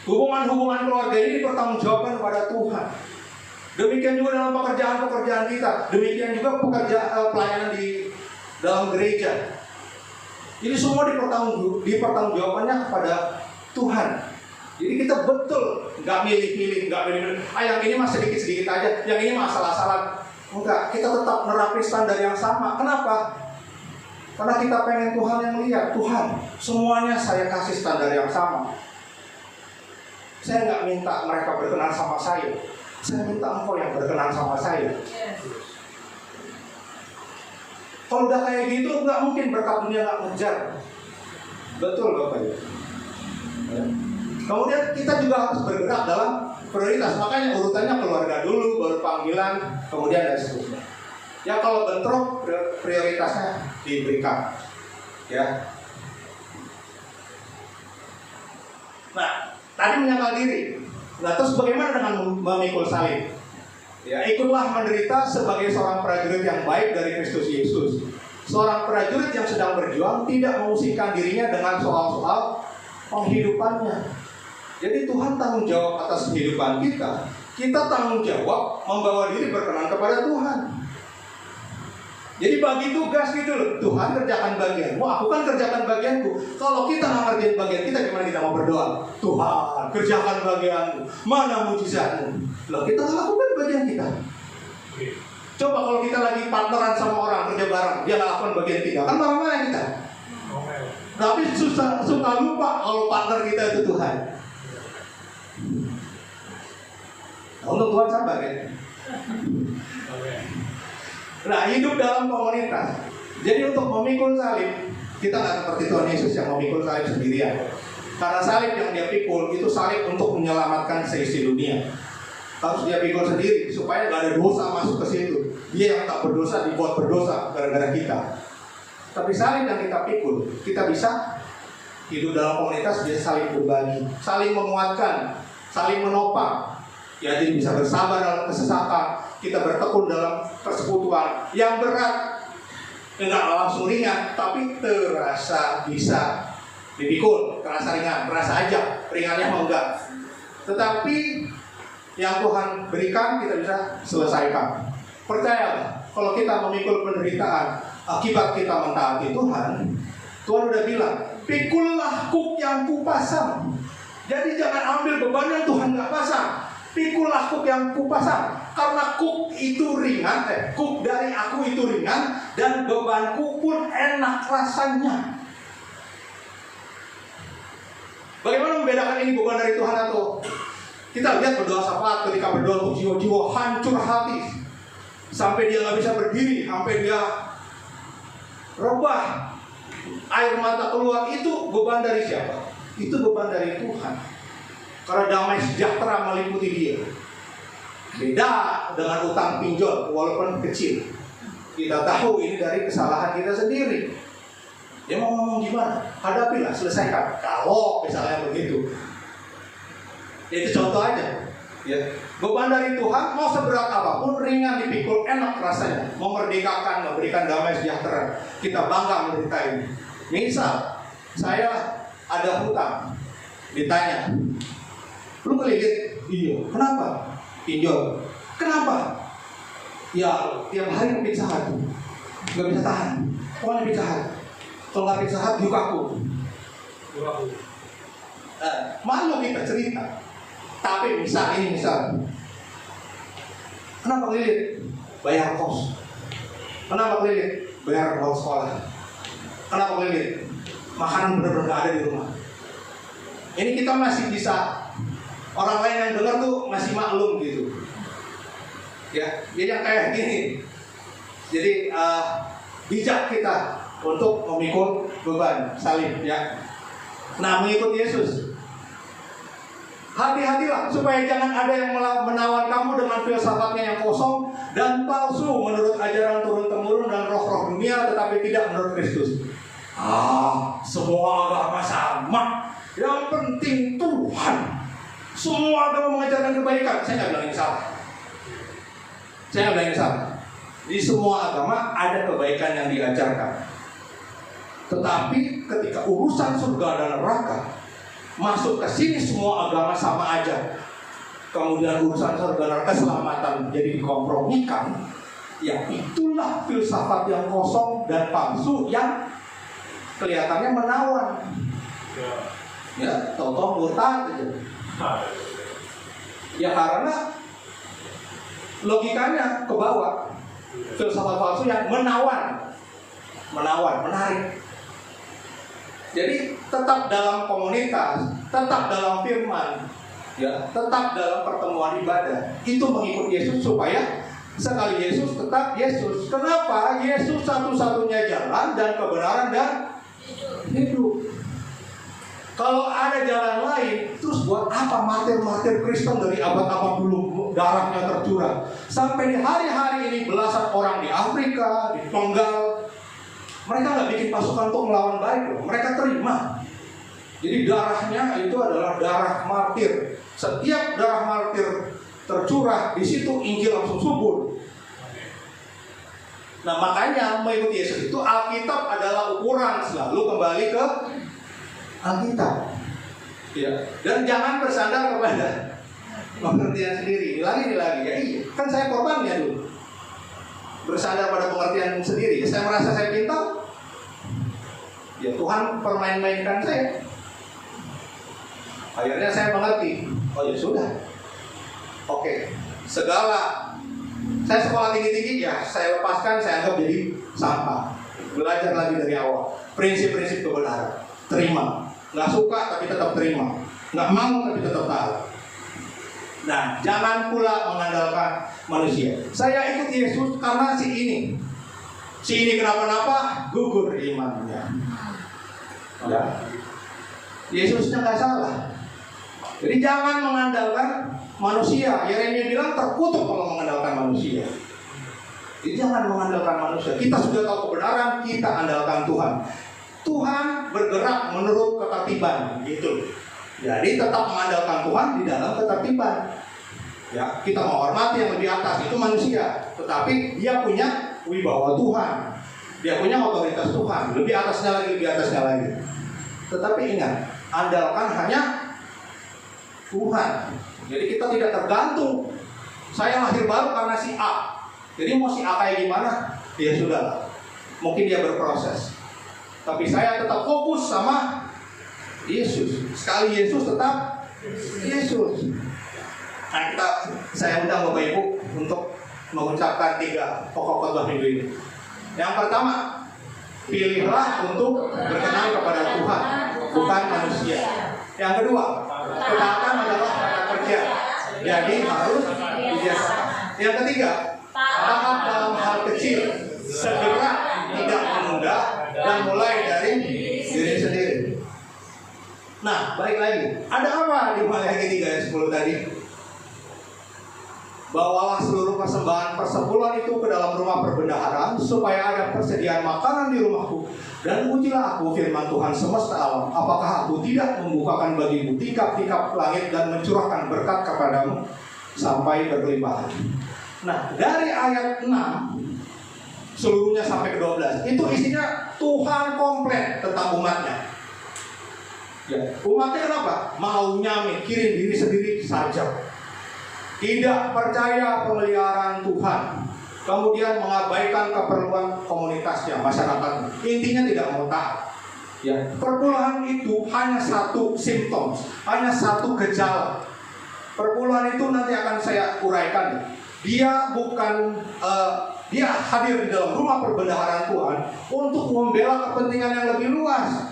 Speaker 2: Hubungan-hubungan keluarga ini bertanggungjawabkan kepada Tuhan. Demikian juga dalam pekerjaan-pekerjaan kita. Demikian juga pelayanan di dalam gereja. Jadi semua dipertanggungjawabkannya kepada Tuhan. Jadi kita betul nggak milih-milih. Yang ini mah sedikit-sedikit aja, yang ini mah asal-asalan. Enggak, kita tetap nerapin standar yang sama. Kenapa? Karena kita pengen Tuhan yang lihat. Tuhan, semuanya saya kasih standar yang sama. Saya nggak minta mereka berkenan sama saya. Saya minta Engkau yang berkenan sama saya. Kalau udah kayak gitu, nggak mungkin berkat dunia nggak ngejar. Betul Bapak ya. Kemudian kita juga harus bergerak dalam prioritas. Makanya urutannya keluarga dulu, baru panggilan, kemudian dan seterusnya. Ya kalau bentrok, prioritasnya diberikan. Ya. Nah, tadi menyangkal diri. Nah, terus bagaimana dengan memikul salib? Ya, ikutlah menderita sebagai seorang prajurit yang baik dari Kristus Yesus. Seorang prajurit yang sedang berjuang tidak mengusingkan dirinya dengan soal-soal penghidupannya. Jadi Tuhan tanggung jawab atas kehidupan kita. Kita tanggung jawab membawa diri berkenan kepada Tuhan. Jadi bagi tugas gitu loh. Tuhan kerjakan bagianmu, aku kan kerjakan bagianku. Kalau kita nggak ngerjain bagian kita, gimana kita mau berdoa? Tuhan kerjakan bagianmu, mana mujizatmu? Loh, kita lakukan bagian kita. Coba kalau kita lagi partneran sama orang kerja bareng, dia nggak lakukan bagian kita, kan marah-marah kita. Tapi suka lupa kalau partner kita itu Tuhan. Untuk Tuhan sabar ya. Nah, hidup dalam komunitas. Jadi untuk memikul salib, kita nggak seperti Tuhan Yesus yang memikul salib sendirian. Karena salib yang dia pikul itu salib untuk menyelamatkan seisi dunia. Harus dia pikul sendiri supaya nggak ada dosa masuk ke situ. Dia yang tak berdosa dibuat berdosa gara-gara kita. Tapi salib yang kita pikul, kita bisa hidup dalam komunitas, dia saling berbagi, saling menguatkan, saling menopang. Ya, jadi bisa bersabar dalam kesesatan, kita bertekun dalam persekutuan. Yang berat enggak langsung ringan, tapi terasa bisa dipikul, terasa ringan, terasa aja, ringannya mau enggak. Tetapi yang Tuhan berikan kita bisa selesaikan. Percayalah, kalau kita memikul penderitaan akibat kita mentaati Tuhan, Tuhan udah bilang, pikullah kuk yang kupasang. Jadi jangan ambil beban yang Tuhan nggak pasang. Pikullah kuk yang kupasang. Karena kuk itu ringan, kuk dari aku itu ringan, dan bebanku pun enak rasanya. Bagaimana membedakan ini beban dari Tuhan atau? Kita lihat berdoa syafaat ketika berdoa untuk jiwa-jiwa hancur hati, sampai dia nggak bisa berdiri, sampai dia rebah, air mata keluar, itu beban dari siapa? Itu beban dari Tuhan. Karena damai sejahtera meliputi dia. Beda dengan utang pinjol, walaupun kecil. Kita tahu ini dari kesalahan kita sendiri. Dia mau ngomong gimana? Hadapilah, selesaikan. Kalau misalnya begitu. Itu contoh aja. Ya. Beban dari Tuhan mau seberat apapun, ringan dipikul, enak rasanya. Memerdekakan, memberikan damai sejahtera. Kita bangga menderita ini. Misal, saya ada hutang, ditanya, lu kelilit? Iya. Kenapa? Pinjol. Kenapa? Ya, tiap hari ke Pizza Hut, gak bisa tahan. Pokoknya Pizza Hut. Kalau gak Pizza Hut, yuk aku. Malu kita cerita. Tapi misal, kenapa kelilit? Bayar kos. Kenapa kelilit? Bayar uang sekolah. Kenapa kelilit? Makanan benar-benar gak ada di rumah. Ini kita masih bisa, orang lain yang dengar tuh masih maklum gitu. Ya, jadi yang kayak gini. Jadi bijak kita untuk memikul beban salib ya. Nah, mengikut Yesus. Hati-hatilah supaya jangan ada yang menawan kamu dengan filsafatnya yang kosong dan palsu menurut ajaran turun-temurun dan roh-roh dunia, tetapi tidak menurut Kristus. Semua agama sama. Yang penting Tuhan. Semua agama mengajarkan kebaikan. Saya nggak bilang ini salah. Di semua agama ada kebaikan yang diajarkan. Tetapi ketika urusan surga dan neraka, masuk ke sini semua agama sama aja. Kemudian urusan surga dan keselamatan jadi dikompromikan. Ya itulah filsafat yang kosong dan palsu yang kelihatannya menawan. Ya, totoh murtad aja. Ya karena logikanya ke bawah. Filsafat palsu yang menawan, menarik. Jadi tetap dalam komunitas, tetap dalam firman, ya, tetap dalam pertemuan ibadah. Itu mengikut Yesus supaya sekali Yesus tetap Yesus. Kenapa? Yesus satu-satunya jalan dan kebenaran dan hidup. Kalau ada jalan lain, terus buat apa martir-martir Kristen dari abad-abad dulu darahnya tercurah? Sampai di hari-hari ini belasan orang di Afrika, di Penggal, mereka nggak bikin pasukan untuk melawan baik loh. Mereka terima. Jadi darahnya itu adalah darah martir. Setiap darah martir tercurah di situ, Injil langsung subur. Nah makanya mengikuti Yesus itu Alkitab adalah ukuran, selalu kembali ke Alkitab. Ya. Dan jangan bersandar kepada pengertian sendiri. Ini lagi. Ya iya, kan saya korbannya dulu. Bersandar pada pengertian sendiri. Saya merasa saya pintar. Ya Tuhan permain-mainkan saya. Akhirnya saya mengerti. Oh ya sudah. Oke. Segala saya sekolah tinggi-tinggi ya saya lepaskan, saya anggap jadi sampah. Belajar lagi dari awal. Prinsip-prinsip kebenaran. Terima. Nggak suka tapi tetap terima. Nggak mau tapi tetap tahu. Nah, jangan pula mengandalkan manusia. Saya ikut Yesus karena si ini kenapa-napa gugur imannya. Ya. Yesusnya nggak salah. Jadi jangan mengandalkan manusia. Yeremia bilang terkutuk kalau mengandalkan manusia. Jadi jangan mengandalkan manusia. Kita sudah tahu kebenaran, kita andalkan Tuhan. Tuhan bergerak menurut ketertiban, gitu. Jadi tetap mengandalkan Tuhan di dalam ketertiban. Ya, kita menghormati yang lebih atas itu manusia, tetapi dia punya wibawa Tuhan. Dia punya otoritas Tuhan, lebih atasnya lagi. Tetapi ingat, andalkan hanya Tuhan. Jadi kita tidak tergantung. Saya lahir baru karena si A. Jadi mau si A kayak gimana? Ya sudah. Mungkin dia berproses. Tapi saya tetap fokus sama Yesus. Sekali Yesus tetap Yesus. Nah, saya undang Bapak Ibu untuk mengucapkan 3 pokok khotbah minggu ini. Yang pertama, pilihlah untuk berkenan kepada Tuhan, bukan manusia. Yang kedua, ketaatan adalah kata kerja, jadi harus dibiasakan. Yang ketiga, taat dalam hal kecil, segera tidak menunda, dan mulai dari diri sendiri. Nah, balik lagi. Ada apa di Maleakhi 3 ayat 10 tadi? Bawalah seluruh persembahan persepuluhan itu ke dalam rumah perbendaharaan supaya ada persediaan makanan di rumahku. Dan ujilah aku firman Tuhan semesta alam, apakah aku tidak membukakan bagimu tikap-tikap langit dan mencurahkan berkat kepadamu sampai berkelimpahan. Nah, dari ayat 6 seluruhnya sampai ke 12 itu isinya Tuhan komplit tentang umatnya. Ya, umatnya kenapa? Maunya mikirin diri sendiri saja. Tidak percaya pemeliharaan Tuhan, kemudian mengabaikan keperluan komunitasnya, masyarakat. Intinya tidak mau taat. Ya, perpuluhan itu hanya satu simptom, hanya satu gejala. Perpuluhan itu nanti akan saya uraikan. Dia bukan dia hadir di dalam rumah perbendaharaan Tuhan untuk membela kepentingan yang lebih luas.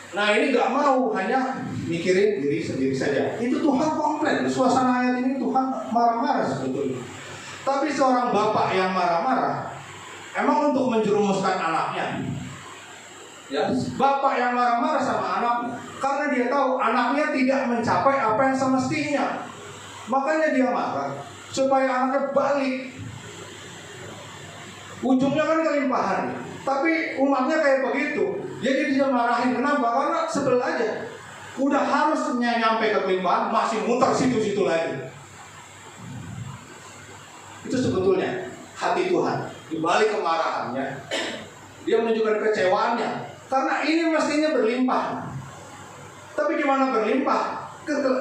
Speaker 2: Nah ini gak mau hanya mikirin diri sendiri saja. Itu Tuhan komplain. Suasana ayat ini Tuhan marah-marah sebetulnya. Tapi seorang bapak yang marah-marah emang untuk menjerumuskan anaknya. Ya, bapak yang marah-marah sama anaknya karena dia tahu anaknya tidak mencapai apa yang semestinya. Makanya dia marah supaya anaknya balik. Ujungnya kan kelimpahan. Tapi umatnya kayak begitu. Jadi dia marahin. Kenapa? Karena sebel aja. Udah harusnya nyampe ke kelimpahan, masih muter situ-situ lagi. Itu sebetulnya hati Tuhan. Di balik kemarahannya, dia menunjukkan kecewaannya Karena ini mestinya berlimpah. Tapi gimana berlimpah?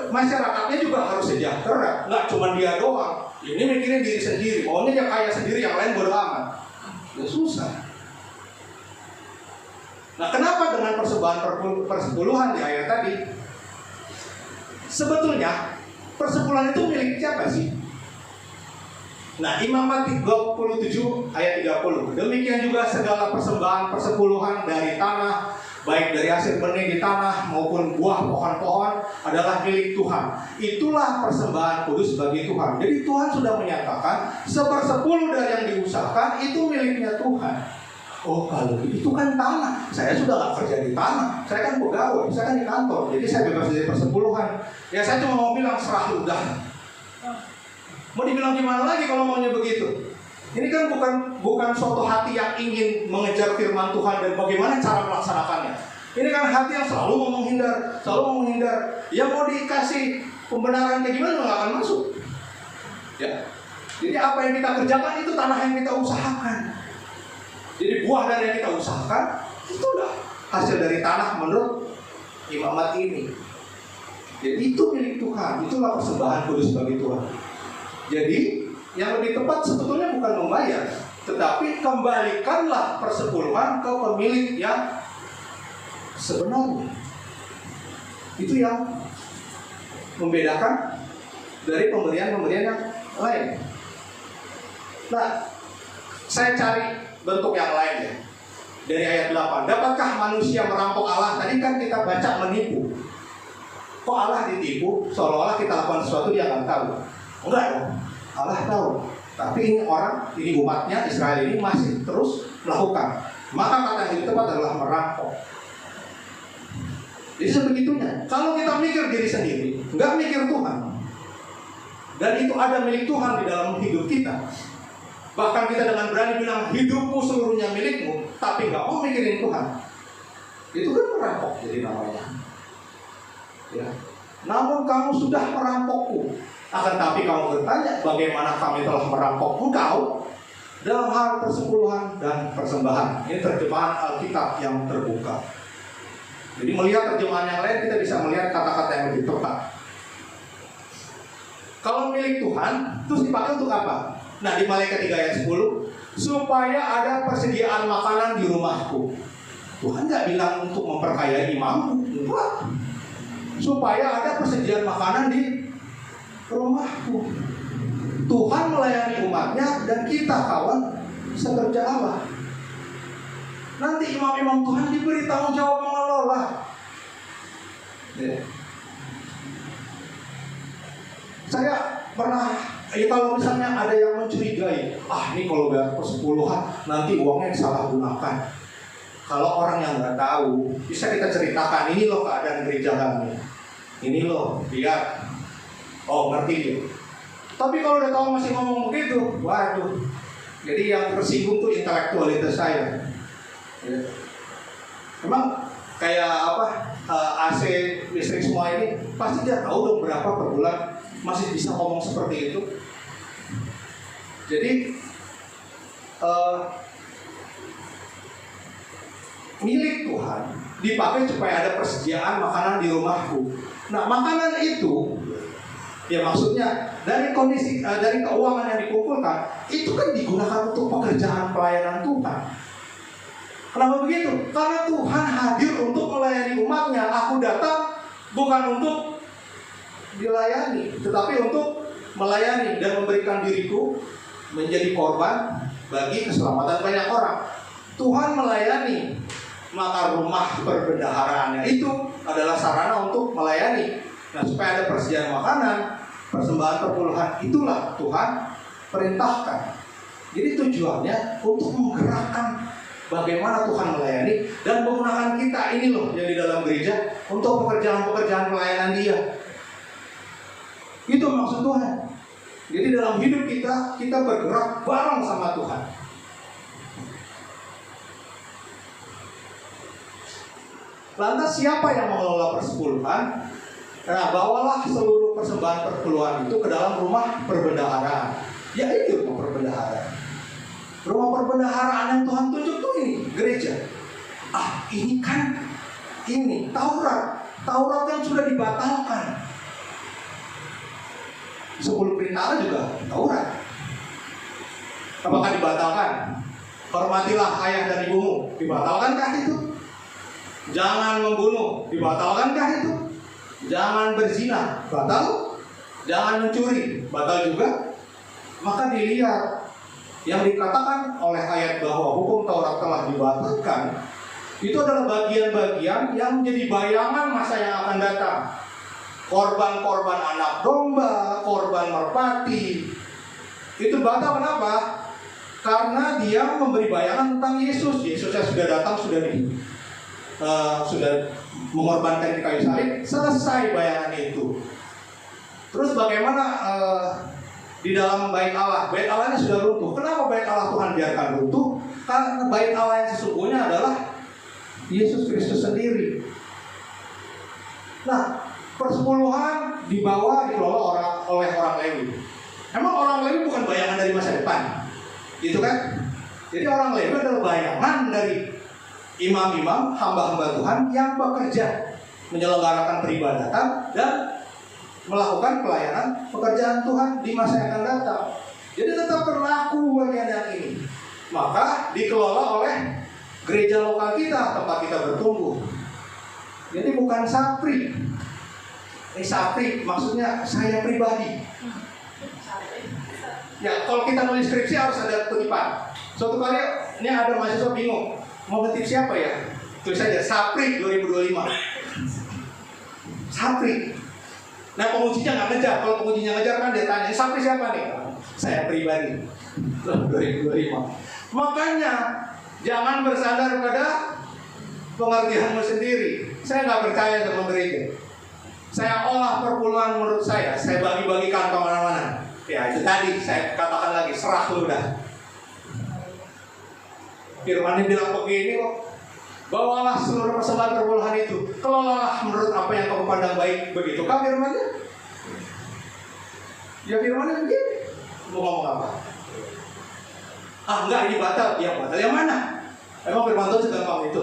Speaker 2: Masyarakatnya juga harus sejahtera. Nggak cuma dia doang. Ini mikirin diri sendiri. Maunya dia kaya sendiri, yang lain bodo amat. Ya susah. Nah, kenapa dengan persembahan persepuluhan di ayat tadi? Sebetulnya persepuluhan itu milik siapa sih? Nah, Imamat 27 ayat 30. Demikian juga segala persembahan persepuluhan dari tanah, baik dari hasil benih di tanah maupun buah pohon-pohon adalah milik Tuhan. Itulah persembahan kudus bagi Tuhan. Jadi Tuhan sudah menyatakan 1/10 dari yang diusahakan itu miliknya Tuhan. Oh, kalau itu kan tanah. Saya sudah nggak kerja di tanah. Saya kan pegawai, saya kan di kantor. Jadi saya bebas dari persepuluhan. Ya saya cuma mau bilang serah udah. Mau dibilang gimana lagi kalau maunya begitu? Ini kan bukan suatu hati yang ingin mengejar firman Tuhan dan bagaimana cara melaksanakannya. Ini kan hati yang selalu mau menghindar, Ya mau dikasih pembenaran kayak gimana nggak akan masuk. Ya. Jadi apa yang kita kerjakan itu tanah yang kita usahakan. Jadi buah dari yang kita usahakan itulah hasil dari tanah menurut Imamat ini. Jadi itu milik Tuhan, itulah persembahan kudus bagi Tuhan. Jadi yang lebih tepat sebetulnya bukan membayar, tetapi kembalikanlah persepuluhan ke pemilik yang sebenarnya. Itu yang membedakan dari pemberian-pemberian yang lain. Nah, saya cari bentuk yang lain ya. Dari ayat 8, dapatkah manusia merampok Allah? Tadi kan kita baca menipu. Kok Allah ditipu? Seolah-olah kita lakukan sesuatu dia nggak tahu. Enggak dong, Allah tahu. Tapi ini umatnya Israel ini masih terus melakukan. Maka kata yang tepat adalah merampok. Jadi sebegitunya. Kalau kita mikir diri sendiri, nggak mikir Tuhan, dan itu ada milik Tuhan di dalam hidup kita. Bahkan kita dengan berani bilang hidupmu seluruhnya milikmu, tapi nggak mau mikirin Tuhan. Itu kan merampok jadi namanya. Ya. Namun kamu sudah merampokku. Akan tapi kamu bertanya, bagaimana kami telah merampok engkau dalam hal persepuluhan dan persembahan. Ini terjemahan Alkitab yang terbuka. Jadi melihat terjemahan yang lain, kita bisa melihat kata-kata yang lebih tepat. Kalau milik Tuhan, terus dipakai untuk apa? Nah, di Malaikat 3 ayat 10, supaya ada persediaan makanan di rumahku. Tuhan nggak bilang untuk memperkaya imamku, enggak. Supaya ada persediaan makanan di rumahku. Tuhan melayani umatnya dan kita kawan sekerja Allah. Nanti imam-imam Tuhan diberi tanggung jawab mengelola. Ya. Saya pernah, kalau misalnya ada yang mencurigai, ini kalau bayar persepuluhan nanti uangnya disalahgunakan. Kalau orang yang nggak tahu, bisa kita ceritakan, ini loh keadaan gereja kami. Ini loh, lihat. Oh, ngerti dia. Tapi kalau udah tahu masih ngomong begitu, waduh. Jadi yang tersinggung tuh intelektualitas saya. Ya. Emang kayak AC listrik semua ini pasti dia tahu dong berapa per bulan, masih bisa ngomong seperti itu. Jadi milik Tuhan dipakai supaya ada persediaan makanan di rumahku. Nah, makanan itu ya maksudnya dari kondisi dari keuangan yang dikumpulkan itu kan digunakan untuk pekerjaan pelayanan Tuhan. Kenapa begitu? Karena Tuhan hadir untuk melayani umatnya. Aku datang bukan untuk dilayani, tetapi untuk melayani dan memberikan diriku menjadi korban bagi keselamatan banyak orang. Tuhan melayani, maka rumah perbendaharaannya itu adalah sarana untuk melayani. Nah, supaya ada persediaan makanan, persembahan perpuluhan, itulah Tuhan perintahkan. Jadi tujuannya untuk menggerakkan bagaimana Tuhan melayani dan menggunakan kita ini loh yang di dalam gereja untuk pekerjaan-pekerjaan pelayanan Dia. Itu maksud Tuhan. Jadi dalam hidup kita bergerak bareng sama Tuhan. Lantas siapa yang mengelola persepuluhan? Nah, bawalah seluruh persembahan persepuluhan itu ke dalam rumah perbendaharaan. Yaitu rumah perbendaharaan. Rumah perbendaharaan yang Tuhan tunjuk tuh ini, gereja. Ini kan Taurat yang sudah dibatalkan. 10 perintah juga Taurat. Apakah dibatalkan? Hormatilah ayah dan ibumu, dibatalkankah itu? Jangan membunuh, dibatalkankah itu? Jangan berzina, batal? Jangan mencuri, batal juga? Maka dilihat yang dikatakan oleh ayat bahwa hukum Taurat telah dibatalkan, itu adalah bagian-bagian yang menjadi bayangan masa yang akan datang. Korban-korban anak domba, korban merpati, itu batal. Kenapa? Karena dia memberi bayangan tentang Yesus. Yesus yang sudah datang, sudah mengorbankan di kayu salib, selesai bayangan itu. Terus bagaimana di dalam bait Allah? Bait Allahnya sudah runtuh. Kenapa bait Allah Tuhan biarkan runtuh? Karena bait Allah yang sesungguhnya adalah Yesus Kristus sendiri. Nah, persepuluhan dikelola oleh orang Lewi. Emang orang Lewi bukan bayangan dari masa depan, gitu kan? Jadi orang Lewi adalah bayangan dari imam-imam, hamba-hamba Tuhan yang bekerja menyelenggarakan peribadatan dan melakukan pelayanan pekerjaan Tuhan di masa yang akan datang. Jadi tetap berlaku bagian yang ini. Maka dikelola oleh gereja lokal kita, tempat kita bertumbuh. Jadi bukan sapri. Sapri maksudnya saya pribadi. Ya, kalau kita nulis skripsi harus ada kutipan. Suatu kali ini ada mahasiswa bingung, mau ngetip siapa ya? Tulis saja Sapri 2025. Sapri. Nah, pengujinya nggak ngejar. Kalau pengujinya ngejar kan dia tanya, Sapri siapa nih? Saya pribadi 2025. Makanya jangan bersandar pada pengertianmu sendiri. Saya nggak percaya sama gereja. Saya olah perpuluhan menurut saya bagi-bagikan kemana-mana. Ya itu tadi saya katakan lagi, serah lu dah. Firman bilang begini kok, bawalah seluruh persembahan perpuluhan itu, kelolalah menurut apa yang kamu pandang baik. Begitu kan firmannya? Ya firmannya begini. Mau ngomong apa? Enggak, ini batal. Ya batal yang mana? Emang firman Tuhan segampang itu?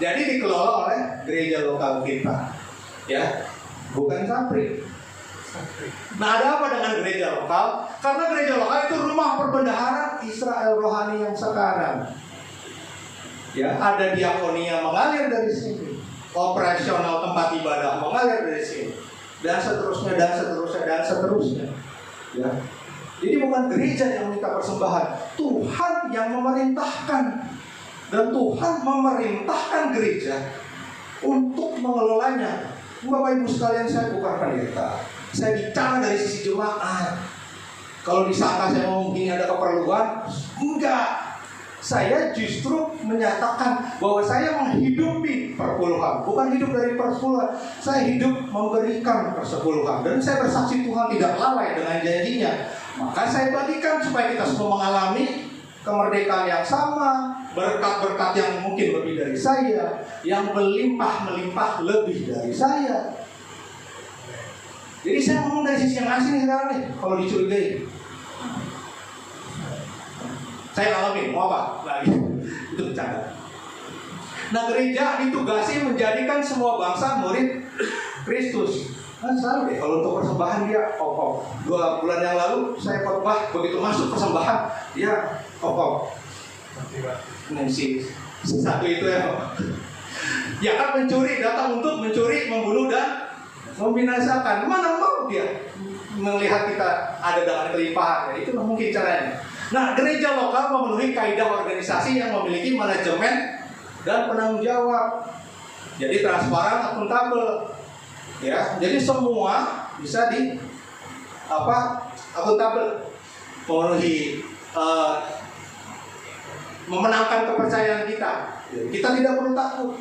Speaker 2: Jadi dikelola oleh gereja lokal kita, ya, bukan sapri. Nah, ada apa dengan gereja lokal? Karena gereja lokal itu rumah perbendaharaan Israel rohani yang sekarang. Ya, ada diakonia mengalir dari sini, operasional tempat ibadah mengalir dari sini, dan seterusnya. Ya. Jadi bukan gereja yang minta persembahan, Tuhan yang memerintahkan. Dan Tuhan memerintahkan gereja untuk mengelolanya. Bapak Ibu sekalian, saya bukan pendeta. Saya bicara dari sisi jemaat. Kalau disangka saya ngomong begini ada keperluan, enggak. Saya justru menyatakan bahwa saya menghidupi persepuluhan, bukan hidup dari persepuluhan. Saya hidup memberikan persepuluhan, dan saya bersaksi Tuhan tidak lalai dengan janjinya. Maka saya bagikan supaya kita semua mengalami kemerdekaan yang sama, berkat-berkat yang mungkin lebih dari saya, yang melimpah-melimpah lebih dari saya. Jadi saya ngomong dari sisi yang asing sekarang nih, kalau dicurigai. Saya ngalamin, mau apa? Nah, itu bercanda. Nah, gereja ditugasi menjadikan semua bangsa murid Kristus. Kan selalu deh, kalau untuk persembahan dia kokoh. 2 bulan yang lalu saya khotbah, begitu masuk persembahan dia kokoh. Si satu itu ya kan mencuri, datang untuk mencuri, membunuh dan membinasakan. Mana mau dia melihat kita ada dengan kelimpahan? Itu mungkin caranya. Nah, gereja lokal memenuhi kaidah organisasi yang memiliki manajemen dan penanggung jawab. Jadi transparan, akuntabel. Ya, jadi semua bisa akuntabel, memenuhi memenangkan kepercayaan kita. Kita tidak perlu takut.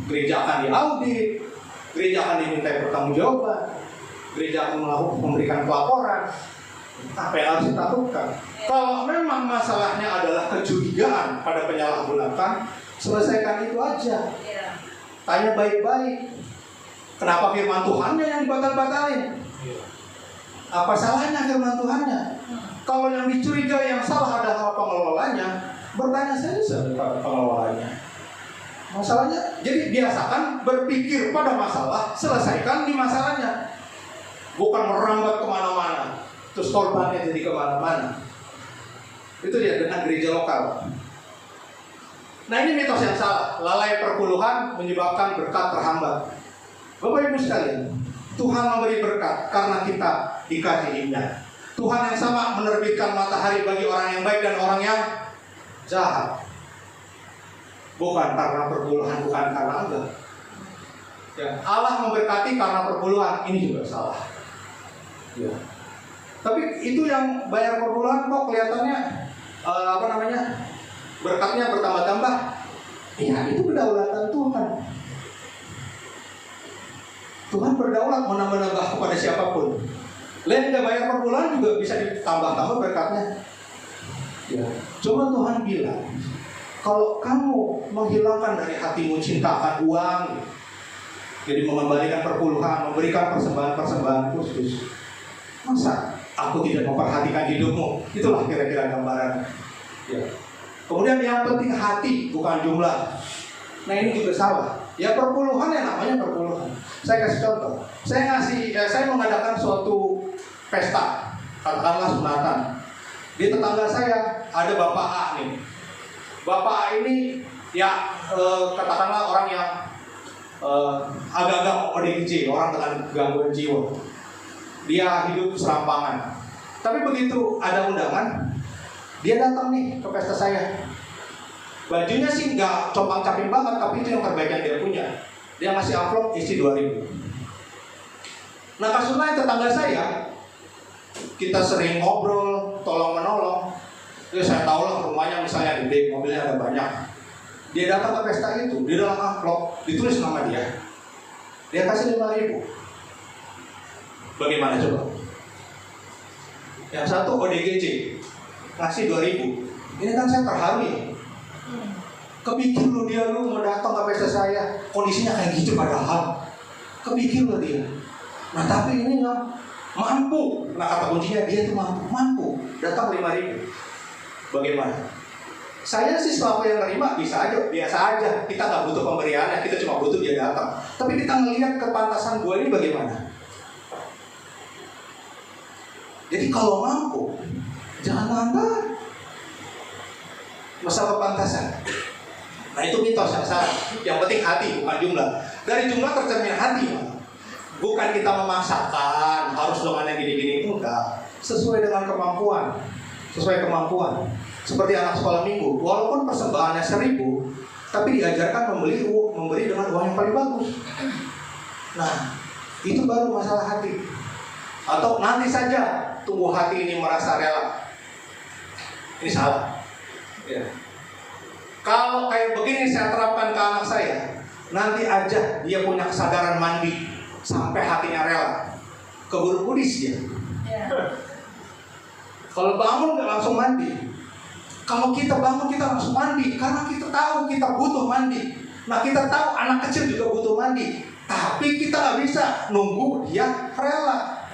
Speaker 2: Gereja akan diaudit, gereja akan diminta pertanggungjawaban, gereja akan memberikan pelaporan. Apa yang harus ditakutkan? Kalau memang masalahnya adalah kecurigaan pada penyalahgunaan, selesaikan itu aja. Tanya baik-baik. Kenapa firman Tuhannya yang dibatal-batalin? Apa salahnya firman Tuhannya? Kalau yang dicurigai yang salah adalah pengelolanya, bertanya saja kepada pengelolanya. Masalahnya, jadi biasakan berpikir pada masalah, selesaikan di masalahnya. Bukan merambat kemana-mana, terus korbannya jadi kemana-mana. Itu dia dengan gereja lokal. Nah ini mitos yang salah. Lalai perpuluhan menyebabkan berkat terhambat. Bapak Ibu sekalian, Tuhan memberi berkat karena kita dikasihinya. Tuhan yang sama menerbitkan matahari bagi orang yang baik dan orang yang jahat. Bukan karena perpuluhan, bukan karena enggak. Ya, Allah memberkati karena perpuluhan, ini juga salah. Ya. Tapi itu yang bayar perpuluhan kok kelihatannya berkatnya bertambah-tambah. Ya itu kedaulatan Tuhan. Tuhan berdaulat menambah-nambah kepada siapapun. Lain nggak bayar perpuluhan juga bisa ditambah-tambah berkatnya. Ya. Cuma Tuhan bilang, kalau kamu menghilangkan dari hatimu cinta akan uang, jadi mengembalikan perpuluhan, memberikan persembahan-persembahan khusus, masa aku tidak memperhatikan hidupmu? Itulah kira-kira gambaran. Ya. Kemudian yang penting hati, bukan jumlah. Nah ini juga salah. Ya perpuluhan yang namanya perpuluhan. Saya kasih contoh. Saya mengadakan suatu pesta, katakanlah sunatan. Di tetangga saya ada Bapak A nih. Bapak A ini ya katakanlah orang yang agak-agak ODGJ, orang dengan gangguan jiwa. Dia hidup serampangan. Tapi begitu ada undangan, dia datang nih ke pesta saya. Bajunya sih nggak compang-camping banget, tapi itu yang terbaik yang dia punya. Dia ngasih amplop isi 2.000. Nah kasusnya tetangga saya, kita sering ngobrol, tolong-menolong. Ya saya tahu lah rumahnya misalnya gede, mobilnya ada banyak. Dia datang ke pesta itu, di dalam amplop ditulis nama dia. Dia kasih 5.000. Bagaimana coba? Yang satu ODGJ ngasih 2.000. Ini kan saya terharu ya. Kepikir lu mau datang ke pesta saya, kondisinya kayak gitu padahal. Kepikir lu dia. Nah tapi ini nggak mampu. Nah kata kuncinya dia itu mampu. Datang 5.000. Bagaimana? Saya sih selaku yang nerima biasa aja. Kita nggak butuh pemberiannya, kita cuma butuh dia datang. Tapi kita ngelihat kepantasan gue ini bagaimana? Jadi kalau mampu, jangan lambat. Masalah kepantasan. Nah itu mitos yang salah. Yang penting hati, bukan jumlah. Dari jumlah tercermin hati. Bukan kita memaksakan harus dengan yang gini-gini, enggak. Sesuai dengan kemampuan. Seperti anak sekolah minggu, walaupun persembahannya 1.000, tapi diajarkan memberi dengan uang yang paling bagus. Nah, itu baru masalah hati. Atau nanti saja tunggu hati ini merasa rela. Ini salah. Ya. Kalau kayak begini saya terapkan ke anak saya, nanti aja dia punya kesadaran mandi sampai hatinya rela. Keburu kudis dia. Kalau bangun nggak langsung mandi. Kalau kita bangun kita langsung mandi karena kita tahu kita butuh mandi. Nah kita tahu anak kecil juga butuh mandi. Tapi kita nggak bisa nunggu dia rela.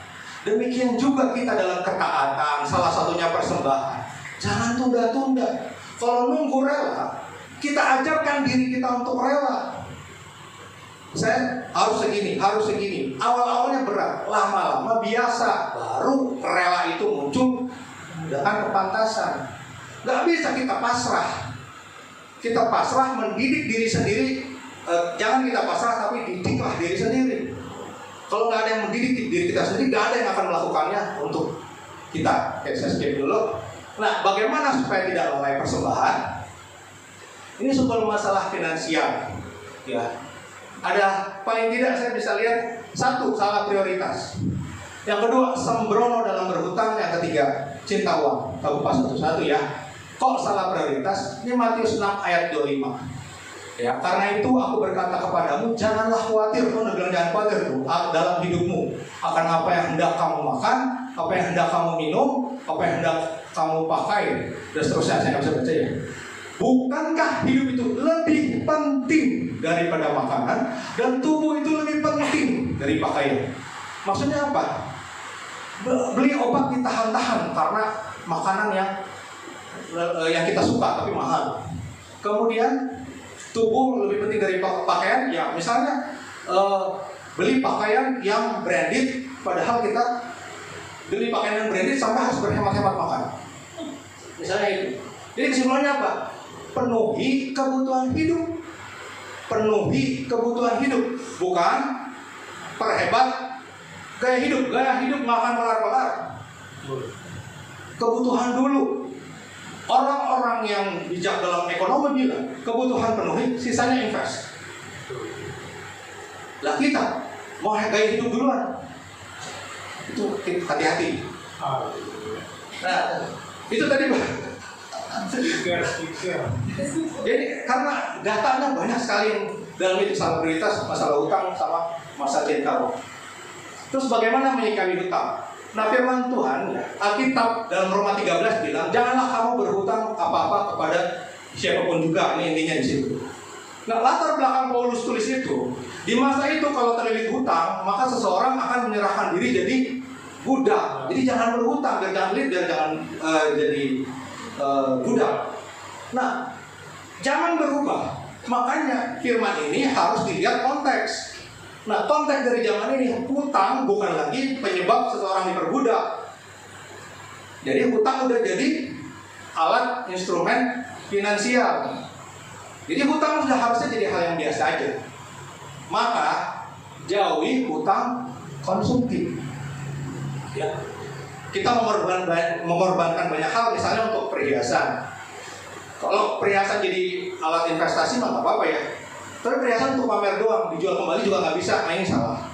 Speaker 2: Demikian juga kita dalam ketaatan, salah satunya persembahan. Jangan tunda-tunda. Kalau nunggu rela, kita ajarkan diri kita untuk rela. Saya harus segini. Awal-awalnya berat, lama-lama biasa. Baru rela itu muncul dengan kepantasan. Gak bisa kita pasrah. Kita pasrah mendidik diri sendiri. Jangan kita pasrah, tapi didiklah diri sendiri. Kalau nggak ada yang mendidik diri kita sendiri, nggak ada yang akan melakukannya untuk kita. Oke, saya skip dulu. Nah, bagaimana supaya tidak lalai persembahan? Ini soal masalah finansial. Ya, ada paling tidak saya bisa lihat satu, salah prioritas. Yang kedua, sembrono dalam berhutang. Yang ketiga, cinta uang. Tahu pas satu-satu ya. Kok salah prioritas? Ini Matius 6 ayat 25. Ya, karena itu aku berkata kepadamu, janganlah khawatir. Tuhan bilang jangan khawatir tuh dalam hidupmu akan apa yang hendak kamu makan, apa yang hendak kamu minum, apa yang hendak kamu pakai, dan seterusnya. Saya nggak bisa baca ya. Bukankah hidup itu lebih penting daripada makanan, dan tubuh itu lebih penting dari pakaian? Maksudnya apa? Beli obat ditahan-tahan karena makanan yang kita suka tapi mahal. Kemudian tubuh lebih penting dari pakaian? Ya, misalnya beli pakaian yang branded, padahal kita beli pakaian yang branded sampai harus berhemat-hemat makan. Misalnya itu. Jadi kesimpulannya apa? Penuhi kebutuhan hidup. Penuhi kebutuhan hidup, bukan perhebat gaya hidup. Gaya hidup nggak akan kelar-kelar. Kebutuhan dulu. Orang-orang yang bijak dalam ekonomi bilang kebutuhan penuhi, sisanya invest. Lah kita mau gaya hidup duluan, itu hati-hati. Nah, itu tadi jadi karena datanya banyak sekali yang dalam itu salah prioritas, masalah utang sama masalah cinta. Terus bagaimana menyikapi hutang? Nah, firman Tuhan, Alkitab dalam Roma 13 bilang, janganlah kamu berhutang apa-apa kepada siapapun juga. Ini intinya di situ. Nah, latar belakang Paulus tulis itu, di masa itu kalau terlilit hutang, maka seseorang akan menyerahkan diri jadi budak. Jadi jangan berhutang, biar jangan lilit, biar jangan jadi budak. Nah, zaman berubah, makanya firman ini harus dilihat konteks. Nah, konteks dari zaman ini, hutang bukan lagi penyebab seseorang diperbudak. Jadi hutang udah jadi alat instrumen finansial. Jadi hutang sudah harusnya jadi hal yang biasa aja. Maka jauhi hutang konsumtif. Ya. Kita mengorbankan banyak hal, misalnya untuk perhiasan. Kalau perhiasan jadi alat investasi mah nggak apa-apa ya. Tapi perhiasan untuk pamer doang, dijual kembali juga nggak bisa. Nah, ini salah.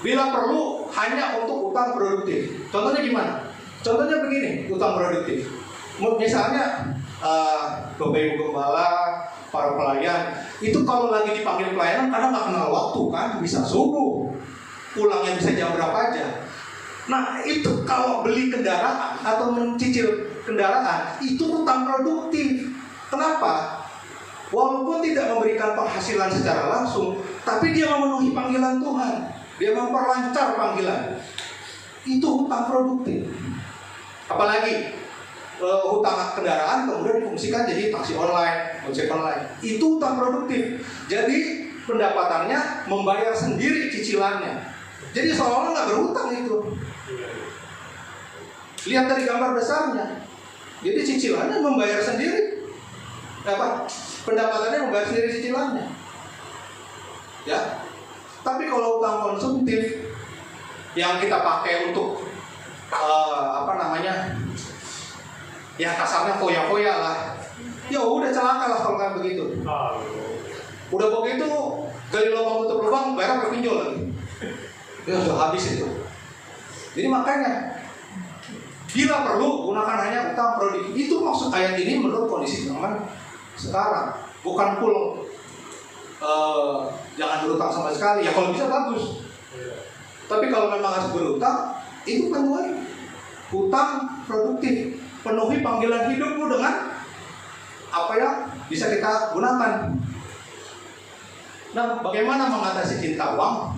Speaker 2: Bila perlu hanya untuk utang produktif. Contohnya gimana? Contohnya begini, utang produktif. Misalnya Bapak Ibu Gembala, para pelayan, itu kalau lagi dipanggil pelayanan kadang nggak kenal waktu kan, bisa subuh, pulangnya bisa jam berapa aja. Nah, itu kalau beli kendaraan atau mencicil kendaraan, itu utang produktif. Kenapa? Walaupun tidak memberikan penghasilan secara langsung, tapi dia memenuhi panggilan Tuhan. Dia memperlancar panggilan. Itu hutang produktif. Apalagi hutang kendaraan kemudian difungsikan jadi taksi online, ojek online. Itu hutang produktif. Jadi pendapatannya membayar sendiri cicilannya. Jadi seolah-olah nggak berhutang itu. Lihat dari gambar besarnya. Jadi cicilannya membayar sendiri. Pendapatannya membayar sendiri cicilannya. Ya. Tapi kalau utang konsumtif yang kita pakai untuk ya kasarnya foya-foya lah. Ya udah celaka lah kalau kayak begitu. Udah begitu gali lubang tutup lubang, bayar ke pinjol lagi. Ya sudah habis itu. Jadi makanya bila perlu gunakan hanya utang produktif. Itu maksud ayat ini menurut kondisi zaman sekarang. Bukan full jangan berutang sama sekali. Ya kalau bisa bagus. Tapi kalau memang harus berutang, itu penuhi hutang produktif. Penuhi panggilan hidupmu dengan apa yang bisa kita gunakan. Nah, bagaimana mengatasi cinta uang?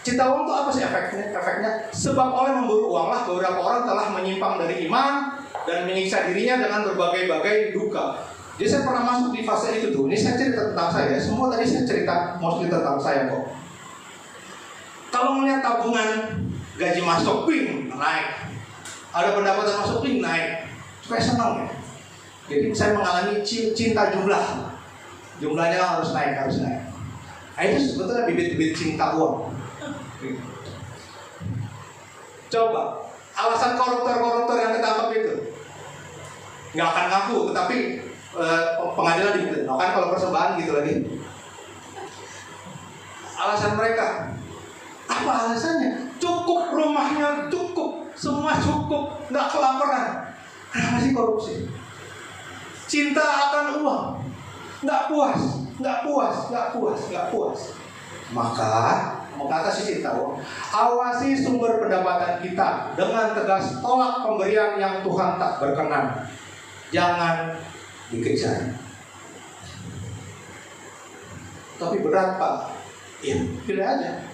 Speaker 2: Cinta uang itu apa sih efeknya? Sebab oleh memburu uanglah beberapa orang telah menyimpang dari iman dan menyiksa dirinya dengan berbagai-bagai duka. Jadi saya pernah masuk di fase itu tuh. Ini saya cerita tentang saya. Semua tadi saya cerita mostly tentang saya kok. Kalau melihat tabungan gaji masuk ping naik, ada pendapatan masuk ping naik, supaya senang ya. Jadi saya mengalami cinta jumlahnya harus naik. Nah, itu sebetulnya bibit-bibit cinta uang. Coba alasan koruptor yang ketangkep itu nggak akan ngaku, tetapi pengadilan gitu. Nah, kan kalau persembahan gitu lagi. Alasan mereka apa alasannya? Cukup, rumahnya cukup, semua cukup, nggak kelaparan. Kenapa sih korupsi? Cinta akan uang, nggak puas. Maka mengatasi cinta uang, awasi sumber pendapatan kita dengan tegas tolak pemberian yang Tuhan tak berkenan. Jangan dikejar. Tapi berat Pak. Ya, pilih aja.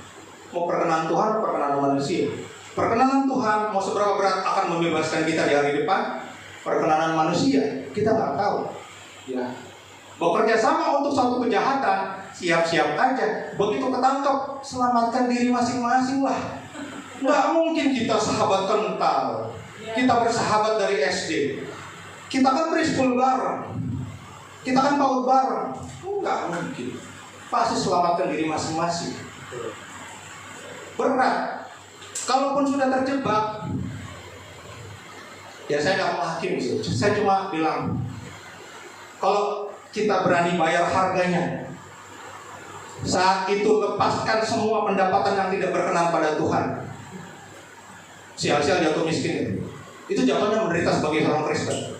Speaker 2: Mau perkenan Tuhan, perkenan manusia. Perkenanan Tuhan mau seberapa berat akan membebaskan kita di hari depan. Perkenanan manusia kita nggak tahu. Ya, Bekerja sama untuk suatu kejahatan, siap-siap aja. Begitu ketangkep, selamatkan diri masing-masing lah. Nggak mungkin kita sahabat kental. Kita bersahabat dari SD. Kita kan preschool bareng. Kita kan PAUD bareng. Nggak mungkin. Pasti selamatkan diri masing-masing. Berat. Kalaupun sudah terjebak, ya saya nggak menghakimi sih. Saya cuma bilang, kalau kita berani bayar harganya, saat itu lepaskan semua pendapatan yang tidak berkenan pada Tuhan. Sial-sial jatuh miskin itu jatuhnya menderita sebagai seorang Kristen.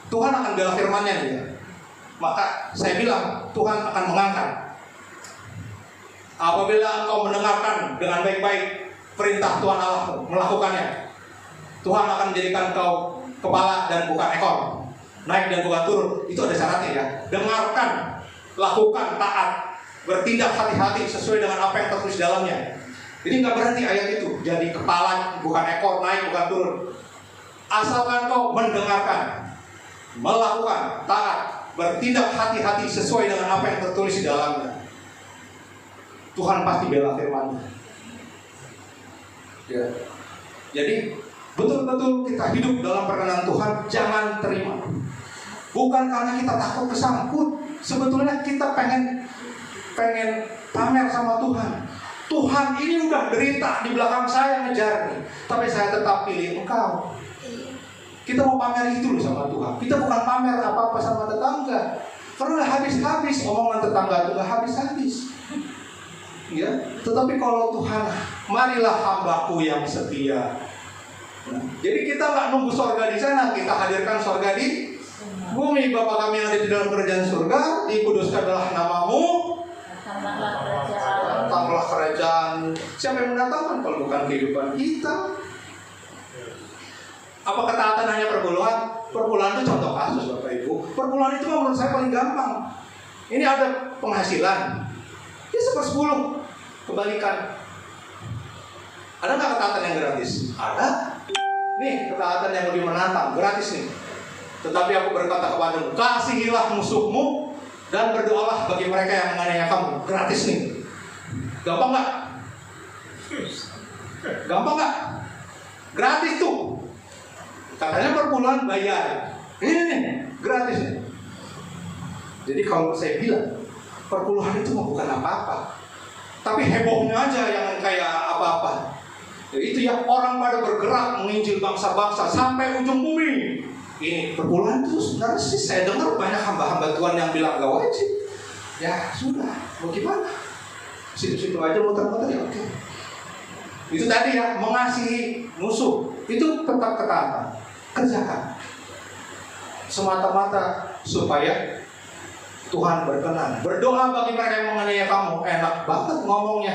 Speaker 2: Tuhan akan bela firman-Nya nih ya. Maka saya bilang Tuhan akan mengangkat. Apabila engkau mendengarkan dengan baik-baik perintah Tuhan Allah, melakukannya, Tuhan akan menjadikan engkau kepala dan bukan ekor, naik dan bukan turun. Itu ada syaratnya ya. Dengarkan, lakukan, taat, bertindak hati-hati sesuai dengan apa yang tertulis dalamnya. Jadi nggak berhenti ayat itu. Jadi kepala bukan ekor, naik bukan turun. Asalkan kau mendengarkan, melakukan, taat, bertindak hati-hati sesuai dengan apa yang tertulis di dalamnya, Tuhan pasti bela firman-Nya. Ya. Jadi betul-betul kita hidup dalam perkenan Tuhan, jangan terima. Bukan karena kita takut kesangkut. Sebetulnya kita pengen pamer sama Tuhan. Tuhan, ini udah derita di belakang saya ngejar nih, tapi saya tetap pilih Engkau. Kita mau pamer itu loh sama Tuhan. Kita bukan pamer apa-apa sama tetangga. Karena habis-habis omongan tetangga itu gak habis-habis. Ya, tetapi kalau Tuhan, marilah hambaku yang setia. Nah, jadi kita nggak nunggu surga di sana, kita hadirkan surga di bumi. Bapa kami yang ada di dalam kerajaan surga, dikuduskanlah namamu. Datanglah kerajaan. Siapa yang mendatangkan kalau bukan kehidupan kita? Apa ketaatan hanya perpuluhan? Perpuluhan itu contoh kasus Bapak Ibu. Perpuluhan itu menurut saya paling gampang. Ini ada penghasilan, ya 1/10 kebalikan. Ada nggak ketaatan yang gratis? Ada. Nih ketaatan yang lebih menantang, gratis nih. Tetapi aku berkata kepadamu, kasihilah musuhmu dan berdoalah bagi mereka yang menganiaya kamu. Gratis nih. Gampang nggak? Gampang nggak? Gratis tuh. Katanya perpuluhan bayar. Ini nih, gratis nih. Jadi kalau saya bilang perpuluhan itu bukan apa-apa, tapi hebohnya aja yang kayak apa-apa. Ya, itu ya, orang pada bergerak menginjil bangsa-bangsa sampai ujung bumi. Ini perpuluhan itu sebenarnya sih saya dengar banyak hamba-hamba Tuhan yang bilang gak wajib. Ya sudah, mau gimana? Situ-situ aja muter-muter ya oke. Itu tadi ya, mengasihi musuh itu tetap ketaatan. Kerjakan semata-mata supaya Tuhan berkenan. Berdoa bagi mereka yang menganiaya kamu. Enak banget ngomongnya.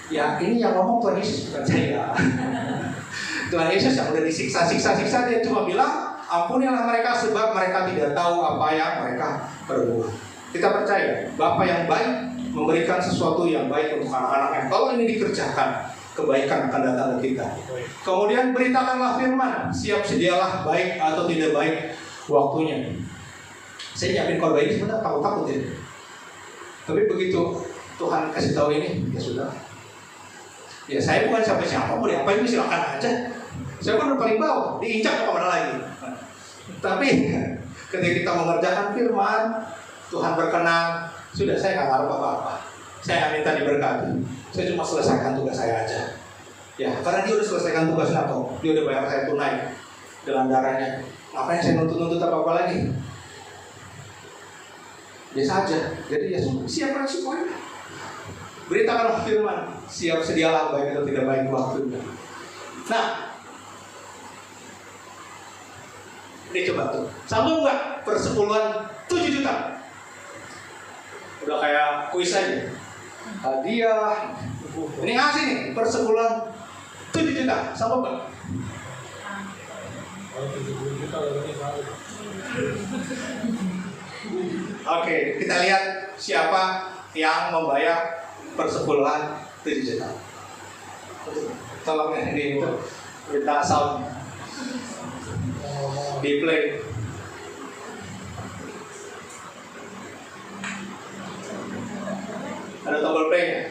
Speaker 2: Ya ini yang ngomong Tuhan Yesus bukan saya. Tuhan Yesus yang udah disiksa-siksa dia cuma bilang, ampunilah mereka sebab mereka tidak tahu apa yang mereka perbuat. Kita percaya Bapa yang baik memberikan sesuatu yang baik untuk anak-anaknya. Kalau ini dikerjakan, kebaikan akan datang ke kita. Kemudian beritakanlah firman, siap sedialah baik atau tidak baik waktunya. Saya nyiapin khotbah ini sebenarnya takut-takut ya. Tapi begitu Tuhan kasih tahu ini, ya sudah. Ya saya bukan siapa-siapa, mau diapain silakan aja. Saya kan paling bawah, diinjak kemana lagi. Tapi ketika kita mengerjakan firman, Tuhan berkenan, sudah saya nggak harap apa-apa. Saya minta diberkati. Saya cuma selesaikan tugas saya aja. Ya, karena dia udah selesaikan tugasnya kok. Dia udah bayar saya tunai dengan darahnya. Ngapain saya nuntut-nuntut apa-apa lagi? Biasa aja. Jadi ya siap resikonya. Beritakanlah firman, siap sedialah baik atau tidak baik waktunya. Nah, ini coba tuh. Sanggup nggak persepuluhan 7 juta? Udah kayak kuis aja. Hadiah. Ini ngasih nih persepuluhan 7 juta. Sanggup nggak? Oke, kita lihat siapa yang membayar persepuluhan 7 juta. Tolong ini itu minta sound di play. Ada tombol play-nya.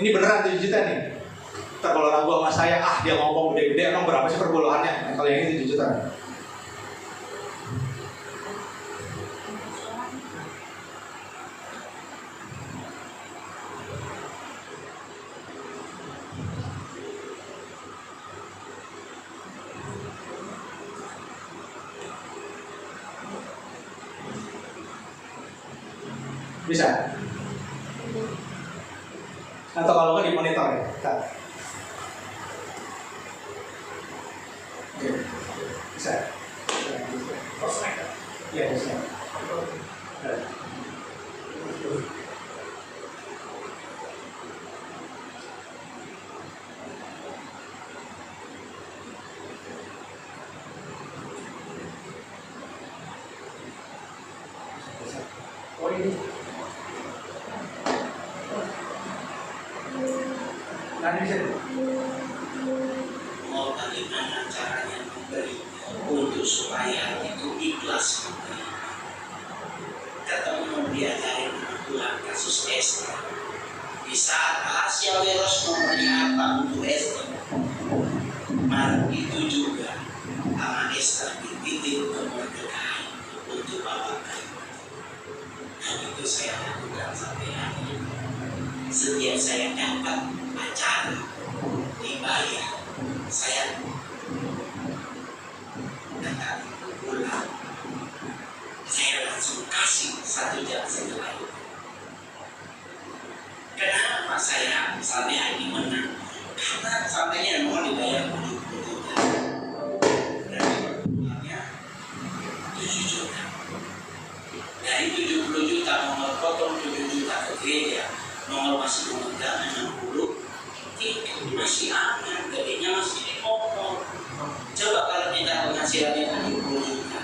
Speaker 2: Ini beneran 7 juta nih. Ntar kalau ragu sama saya, dia ngomong gede-gede, emang berapa sih perpuluhannya? Kalau yang ini 7 juta. Bisa? Atau kalau nggak di monitor ya? Bentar. Oke. Bisa? Iya, bisa. Oh ini. Nanti bisa.
Speaker 3: Mau bagaimana caranya memberi untuk supaya itu ikhlas memberi. Ketemu diajarin Tuhan kasus Esther. Di saat Ahasiaweros memberi apa untuk Esther, maka itu juga sama Esther dititip ke Mordekai untuk bawa kayu. Dan itu saya lakukan sampai hari ini. Setiap saya dapat acara dibayar, saya datang pulang, saya langsung kasih 1 jam setelah itu. Kenapa saya sampai hari ini menang? Karena sampainya mau dibayar 70 juta. Berarti perpuluhannya 7 juta. Dari 70 juta nomor potong 7 juta ke gereja, nomor masih undangan 60, masih aman, gedenya masih dipotong. Coba kalau kita penghasilannya 70 juta,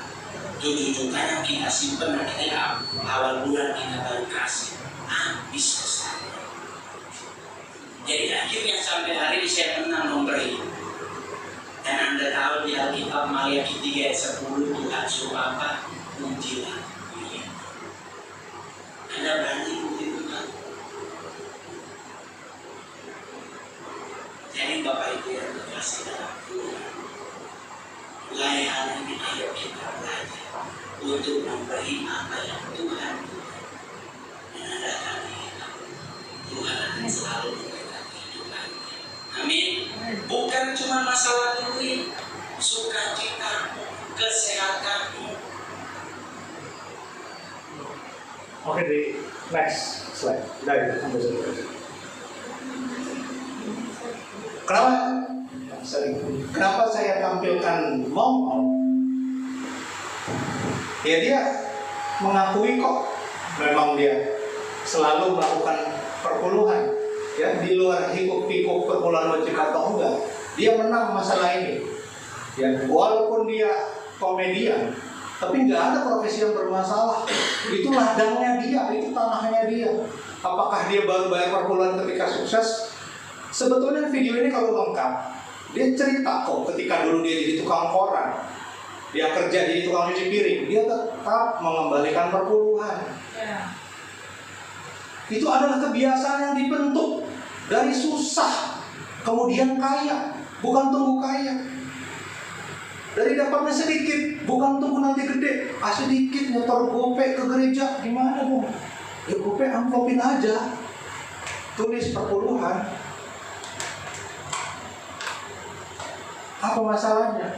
Speaker 3: 7 juta yang kita simpen, kita awal bulan kita baru kasih, habis besar. Jadi akhirnya sampai hari ini saya menang memberi. Dan Anda tahu di Alkitab Maliaki 3 ayat 10 Tuhan suruh apa? Pujilah dia. Anda berani puji Tuhan? Jadi Bapak Ibu yang terkasih dalam Tuhan, mulai hari ini ayo kita belajar untuk memberi apa yang Tuhan berikan. Dan Anda akan lihat Tuhan akan selalu memberikan kehidupan. Amin. Bukan cuma masalah duit, sukacitamu, kesehatanmu.
Speaker 2: Oke, di next slide. Dari sampai selesai. Kenapa saya tampilkan Mongol? Ya dia mengakui kok memang dia selalu melakukan perpuluhan. Ya, di luar hikuk-hikuk perpuluhan wajib atau enggak, dia menang masalah ini. Ya, walaupun dia komedian, tapi nggak ada profesi yang bermasalah. Itu ladangnya dia, itu tanahnya dia. Apakah dia baru bayar perpuluhan ketika sukses? Sebetulnya video ini kalau lengkap, dia cerita kok ketika dulu dia jadi tukang koran, dia kerja jadi tukang cuci piring, dia tetap mengembalikan perpuluhan. Itu adalah kebiasaan yang dibentuk dari susah, kemudian kaya, bukan tunggu kaya. Dari dapatnya sedikit, bukan tunggu nanti gede. Sedikit nyetor gope ke gereja, gimana dong? Ya gope amplopin aja, tulis perpuluhan. Apa masalahnya?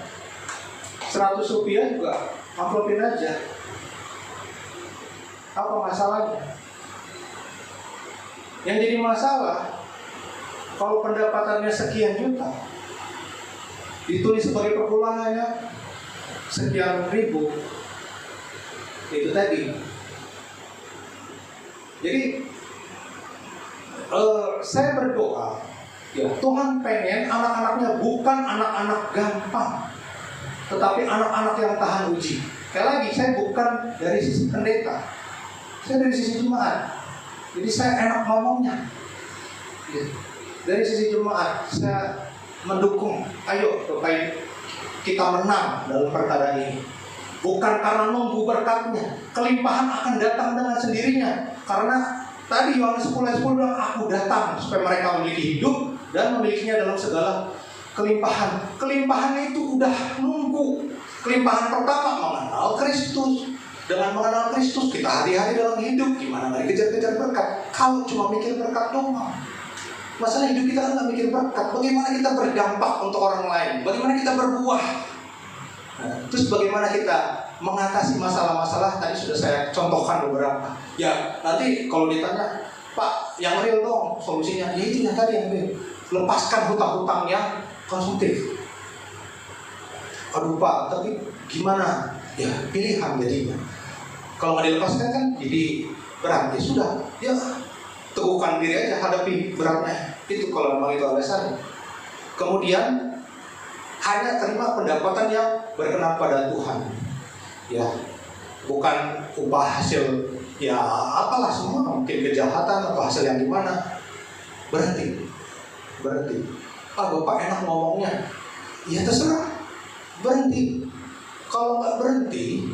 Speaker 2: 100 rupiah juga amplopin aja. Apa masalahnya? Yang jadi masalah, kalau pendapatannya sekian juta, ditulis sebagai perpuluhannya sekian ribu. Itu tadi. Jadi saya berdoa, ya Tuhan pengen anak-anaknya bukan anak-anak gampang, tetapi anak-anak yang tahan uji. Sekali lagi, saya bukan dari sisi pendeta, saya dari sisi jemaat. Jadi saya enak ngomongnya. Dari sisi jemaat, saya mendukung. Ayo supaya kita menang dalam perkara ini. Bukan karena nunggu berkatnya, kelimpahan akan datang dengan sendirinya. Karena tadi Yohanes 10:10 bilang, aku datang supaya mereka memiliki hidup dan memilikinya dalam segala kelimpahan. Kelimpahannya itu udah nunggu. Kelimpahan pertama mengenal Kristus. Dengan mengenal Kristus kita hari-hari dalam hidup. Gimana nggak dikejar-kejar berkat? Kalau cuma mikir berkat doang. Masalah hidup kita kan nggak mikir berkat. Bagaimana kita berdampak untuk orang lain? Bagaimana kita berbuah? Nah, terus bagaimana kita mengatasi masalah-masalah? Tadi sudah saya contohkan beberapa. Ya nanti kalau ditanya, Pak, yang real dong solusinya. Ya itu yang tadi yang real. Lepaskan hutang-hutang yang konsumtif. Aduh Pak, tapi gimana? Ya pilihan jadinya. Kalau nggak dilepaskan kan jadi berat. Ya sudah, ya teguhkan diri aja, hadapi beratnya. Itu kalau memang itu alasannya. Kemudian hanya terima pendapatan yang berkenan pada Tuhan. Ya, bukan upah hasil ya apalah semua, mungkin kejahatan atau hasil yang gimana. Berhenti. Ah Bapak enak ngomongnya. Ya terserah. Berhenti. Kalau nggak berhenti,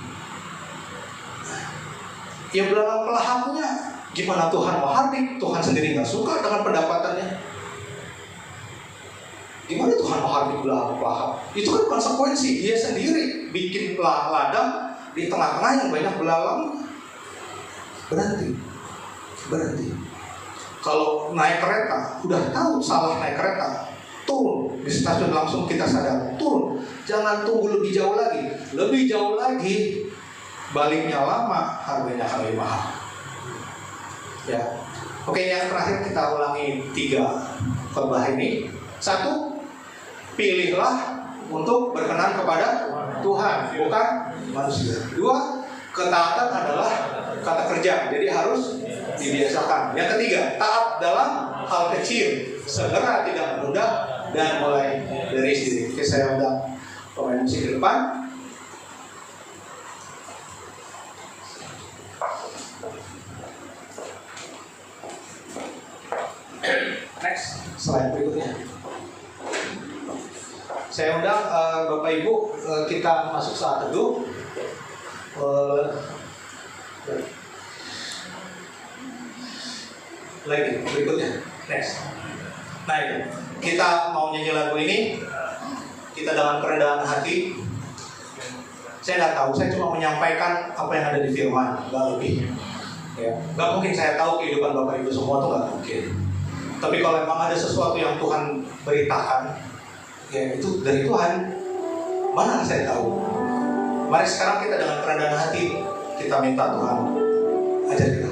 Speaker 2: ya belakang pelahapnya gimana Tuhan mau hadir? Tuhan sendiri nggak suka dengan pendapatannya. Gimana Tuhan mau hadir belakang pelahap? Itu kan konsekuensi dia sendiri bikin ladang di tengah-tengah yang banyak belalang. Berhenti. Kalau naik kereta, udah tahu salah naik kereta, turun di stasiun langsung kita sadar, turun. Jangan tunggu lebih jauh lagi. Lebih jauh lagi, baliknya lama, harganya akan lebih mahal. Ya, oke, yang terakhir kita ulangi 3 khotbah ini. 1, pilihlah untuk berkenan kepada Tuhan, bukan manusia. 2, ketaatan adalah kata kerja, jadi harus dibiasakan. Yang ketiga, taat dalam hal kecil, segera tidak menunda dan mulai dari sini. Oke, saya undang pemain musik ke depan. Next, slide berikutnya. Saya undang Bapak Ibu, kita masuk saat teduh. Lagi berikutnya, next. Nah itu, kita mau nyanyi lagu ini, kita dengan kerendahan hati. Saya nggak tahu, saya cuma menyampaikan apa yang ada di firman, nggak lebih. Ya, nggak mungkin saya tahu kehidupan Bapak Ibu semua, tuh nggak mungkin. Tapi kalau memang ada sesuatu yang Tuhan beritakan, ya itu dari Tuhan. Mana saya tahu? Mari sekarang kita dengan kerendahan hati kita minta Tuhan ajar kita.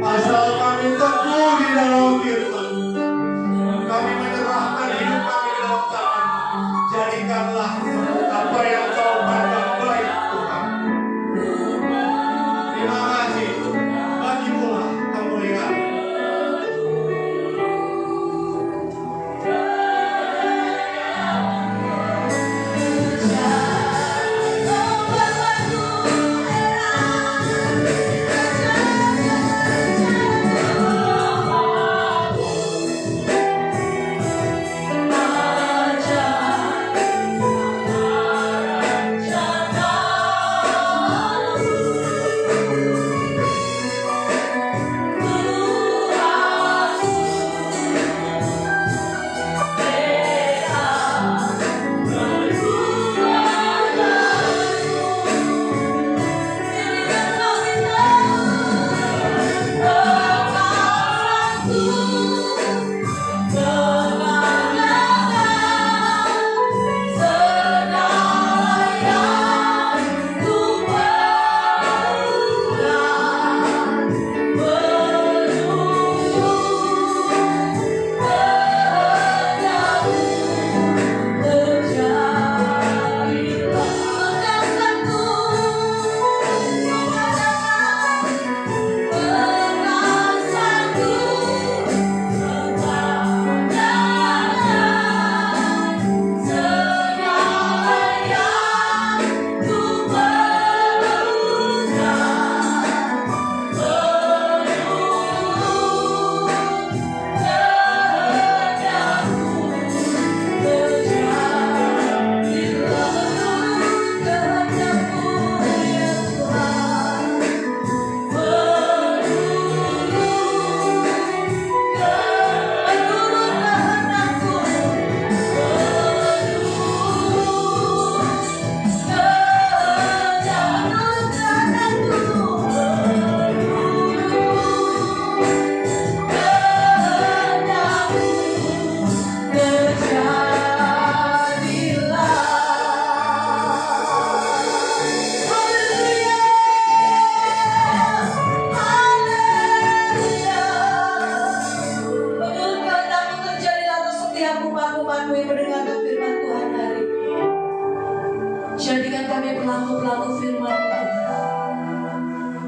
Speaker 2: Asal kami teguh di dalam firman, kami menyerahkan hidup kami di dalam tangan. Jadikanlah apa yang Kau pandang baik, Tuhan. Terima kasih. Bagimulah kemuliaan.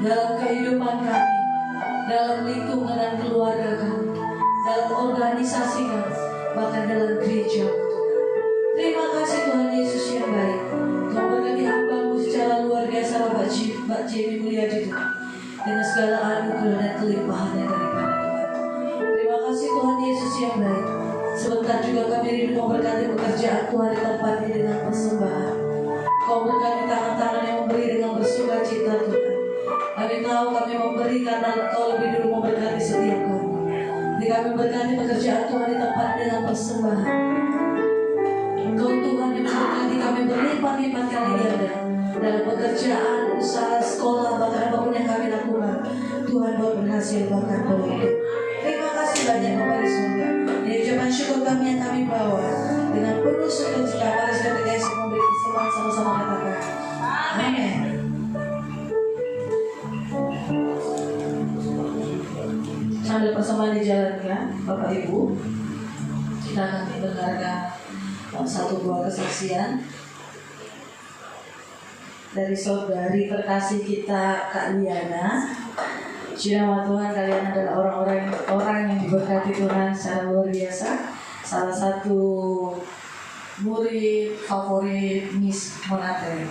Speaker 1: dalam kehidupan kami, dalam lingkungan dan keluarga kami, dalam organisasi kami, bahkan dalam gereja. Terima kasih Tuhan Yesus yang baik. Kau berkati hamba-Mu secara luar biasa, Mbak Jenny Mulyadi Tuhan, dengan segala anugerah dan kelimpahan yang daripada Tuhan. Terima kasih Tuhan Yesus yang baik. Sebentar juga kami rindu memberkati pekerjaan Tuhan di tempat ini dengan persembahan. Kau berkati tangan-tangan yang memberi dengan bersuka cita Tuhan. Kami tahu kami memberi karena Kau lebih dulu memberkati setiap kami. Jadi kami berkati pekerjaan Tuhan di tempat dengan persembahan. Engkau Tuhan yang memberkati kami berlipat-lipat kali ganda dalam pekerjaan, usaha, sekolah, bahkan apapun yang kami lakukan. Tuhan buat berhasil bahkan beruntung. Terima kasih banyak Bapak di surga. Ini ucapan syukur kami yang kami bawa dengan penuh sukacita. Mari kita guys memberi persembahan sama-sama katakan amin. Sambil persembahan dijalankan, Bapak Ibu, kita akan mendengarkan satu buah kesaksian dari saudari terkasih kita, Kak Liana. Nama Tuhan, kalian adalah orang yang diberkati Tuhan secara luar biasa. Salah satu murid favorit Miss Monate.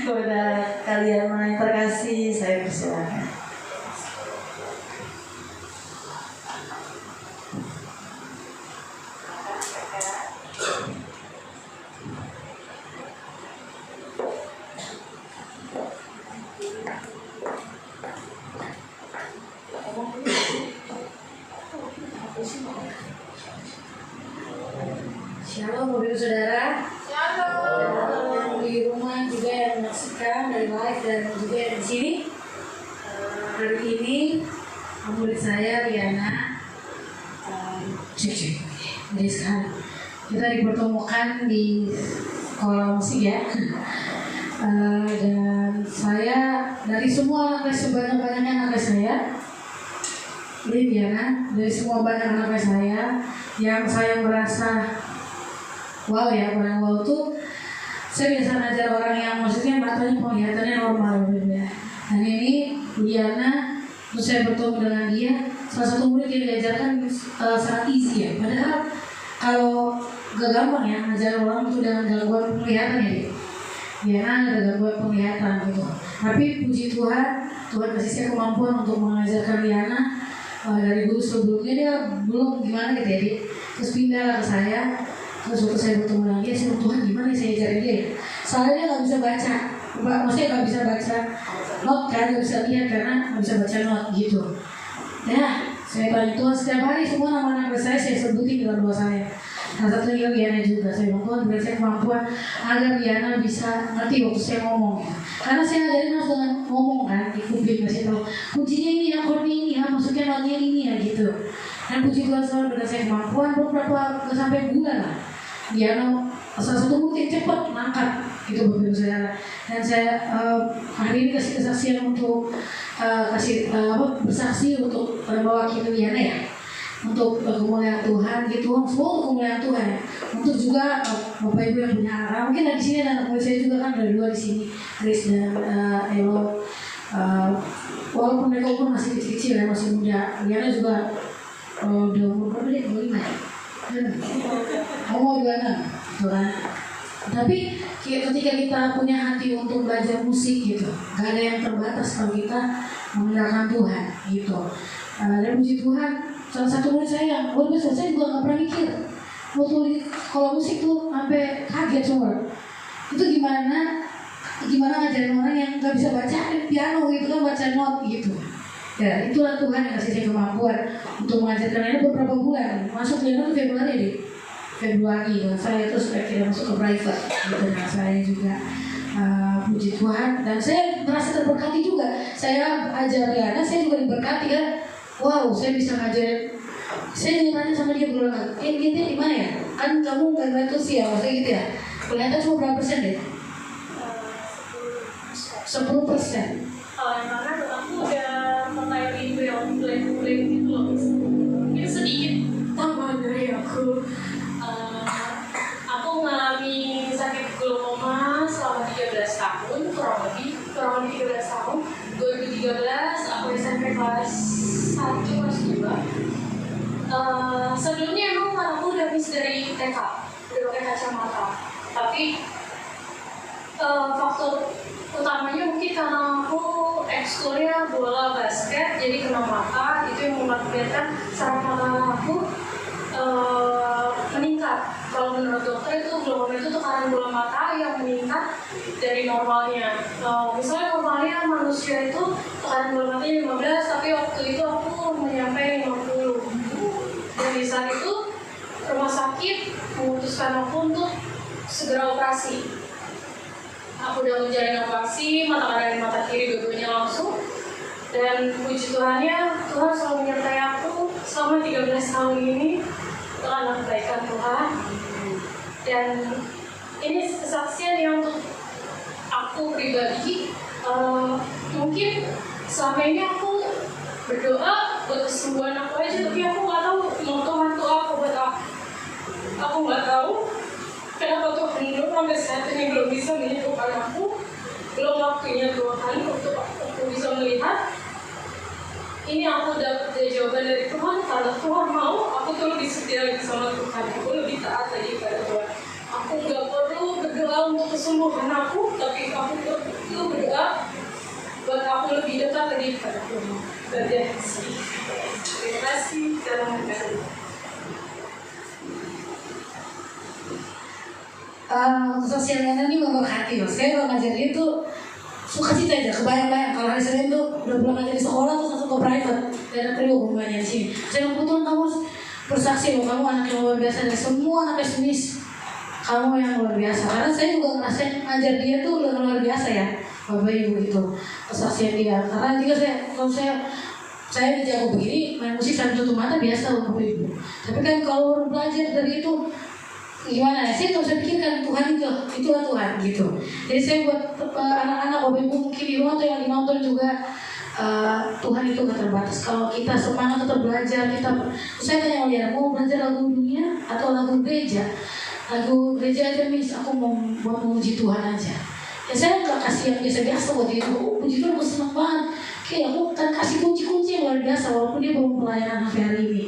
Speaker 1: Kepada kalian yang terkasih, saya persilakan. Shalom Bapak Ibu Saudara. Shalom. Di rumah juga yang menyaksikan dari live dan juga yang di sini. Hari ini murid saya Riana. Jadi sekarang kita dipertemukan di sekolah musik ya. Dan saya dari semua anak sebanyak-banyaknya anak
Speaker 4: saya, Lidiana, dari semua banyak anak saya yang saya merasa wow ya, orang wow tuh saya biasa ngajar orang yang maksudnya matanya penglihatannya normal gitu ya. Dan ini Lidiana, terus saya bertemu dengan dia, salah satu murid yang diajarkan sangat easy ya. Padahal kalau gak gampang ya ngajar orang itu dengan gangguan penglihatan ya. Dia ada gangguan penglihatan gitu. Tapi puji Tuhan, Tuhan kasih saya kemampuan untuk mengajarkan Liana. Dari guru sebelumnya dia belum gimana gitu ya, dia terus pindah ke saya. Terus waktu saya bertemu dengan dia, saya bilang, Tuhan gimana saya ajarin dia ya? Soalnya dia gak bisa baca, maksudnya gak bisa baca not kan, gak bisa lihat karena gak bisa baca not gitu. Ya, saya tanya Tuhan setiap hari semua nama-nama saya sebutin dalam doa saya. Salah satunya Liana juga, saya bilang Tuhan beri saya kemampuan agar Liana bisa ngerti waktu saya ngomong. Karena saya ngajarin harus dengan ngomong kan, di kuping kasih tahu kuncinya ini, akornya ini, maksudnya notnya ini ya gitu. Dan puji Tuhan selalu beri saya kemampuan, beberapa gak sampai bulan lah. Liana salah satu bukti cepat mangkat itu begitu saudara. Dan saya hari ini kasih kesaksian untuk bersaksi untuk mewakili Liana ya, untuk kemuliaan Tuhan gitu, semua untuk kemuliaan Tuhan ya. Untuk juga Bapak Ibu yang punya anak, mungkin dari sini ada anak saya juga kan, ada 2 di sini, Chris dan Elo. Walaupun mereka umur masih kecil-kecil ya, masih muda. Liana juga udah umur berapa deh? 25 ya? Mau 26 gitu kan. Tapi ketika kita punya hati untuk belajar musik gitu, gak ada yang terbatas kalau kita mengandalkan Tuhan gitu. Dan puji Tuhan, salah satu murid saya yang luar biasa, saya juga gak pernah mikir waktu kalau musik tuh sampai kaget semua. Itu gimana ngajarin orang yang gak bisa baca piano gitu kan, baca not gitu. Ya itulah Tuhan yang kasih saya kemampuan untuk mengajarkan ini beberapa bulan. Masuk Liana itu Februari kan, saya terus akhirnya masuk ke private gitu. Nah saya juga puji Tuhan, dan saya merasa terberkati juga. Saya ajar Liana, saya juga diberkati kan. Wow, saya bisa ngajarin. Saya ditanya sama dia berulang kali, kita di mana ya? Kan kamu gak bantu sih ya, maksudnya gitu ya. Kelihatan cuma berapa persen deh? 10%.
Speaker 5: Yang mana aku udah mulai mulai gitu loh. Mungkin sedikit tambah dari aku. Aku mengalami sakit glaukoma selama 13 tahun, kurang lebih 13 tahun. 2013 aku SMP kelas 1 kelas 2. Sebelumnya emang aku udah habis dari TK, udah pakai kacamata. Tapi faktor utamanya mungkin karena aku ekskulnya bola basket, jadi kena mata. Itu yang mengakibatkan saraf mata aku meningkat. Kalau menurut dokter itu glaukoma itu tekanan bola mata yang meningkat dari normalnya. Misalnya normalnya manusia itu tekanan bola matanya 15, tapi waktu itu aku menyampai 50. Dan di saat itu rumah sakit memutuskan aku untuk segera operasi. Aku udah menjalani operasi, mata kanan dan mata kiri dua-duanya langsung. Dan puji Tuhannya, Tuhan selalu menyertai aku selama 13 tahun ini dengan kebaikan Tuhan. Dan ini kesaksian yang untuk aku pribadi. Mungkin selama ini aku berdoa buat kesembuhan aku aja, tapi aku nggak tahu mau Tuhan tuh apa buat aku. Aku nggak tahu kenapa Tuhan belum sampai saat ini belum bisa menyembuhkan aku. Belum waktunya Tuhan untuk aku bisa melihat. Ini aku dapat jawaban dari Tuhan. Kalau Tuhan mau, aku tuh lebih setia lagi sama Tuhan. Aku lebih taat lagi pada Tuhan. Aku nggak perlu berdoa untuk kesembuhan aku, tapi aku perlu berdoa buat aku lebih dekat lagi pada Tuhan. Terima kasih. Dalam kasih.
Speaker 4: Sosial media ini memberkati loh. Saya kalau ngajar itu suka cita aja, kebayang-bayang kalau hari Senin tuh udah pulang ngajar di sekolah terus langsung ke private dan perlu hubungannya di sini. Saya kebetulan kamu bersaksi loh, kamu anak yang luar biasa dan semua anak SMIS kamu yang luar biasa. Karena saya juga ngerasain ngajar dia tuh udah luar biasa ya, Bapak Ibu itu kesaksian dia. Karena juga kalau saya jago begini main musik sambil tutup mata biasa Bapak Ibu. Tapi kan kalau belajar dari itu gimana ya, saya nggak usah pikirkan Tuhan itulah Tuhan gitu. Jadi saya buat anak-anak Bapak Ibu mungkin di rumah atau yang dinonton juga Tuhan itu nggak terbatas. Kalau kita semangat tetap belajar, saya tanya Liana, mau belajar lagu dunia atau lagu gereja? Lagu gereja aja mis, aku mau buat memuji Tuhan aja. Ya saya nggak kasih yang biasa-biasa waktu itu. Puji Tuhan, aku senang banget. Oke, aku kan kasih kunci-kunci yang luar biasa walaupun dia belum pelayanan sampai hari ini.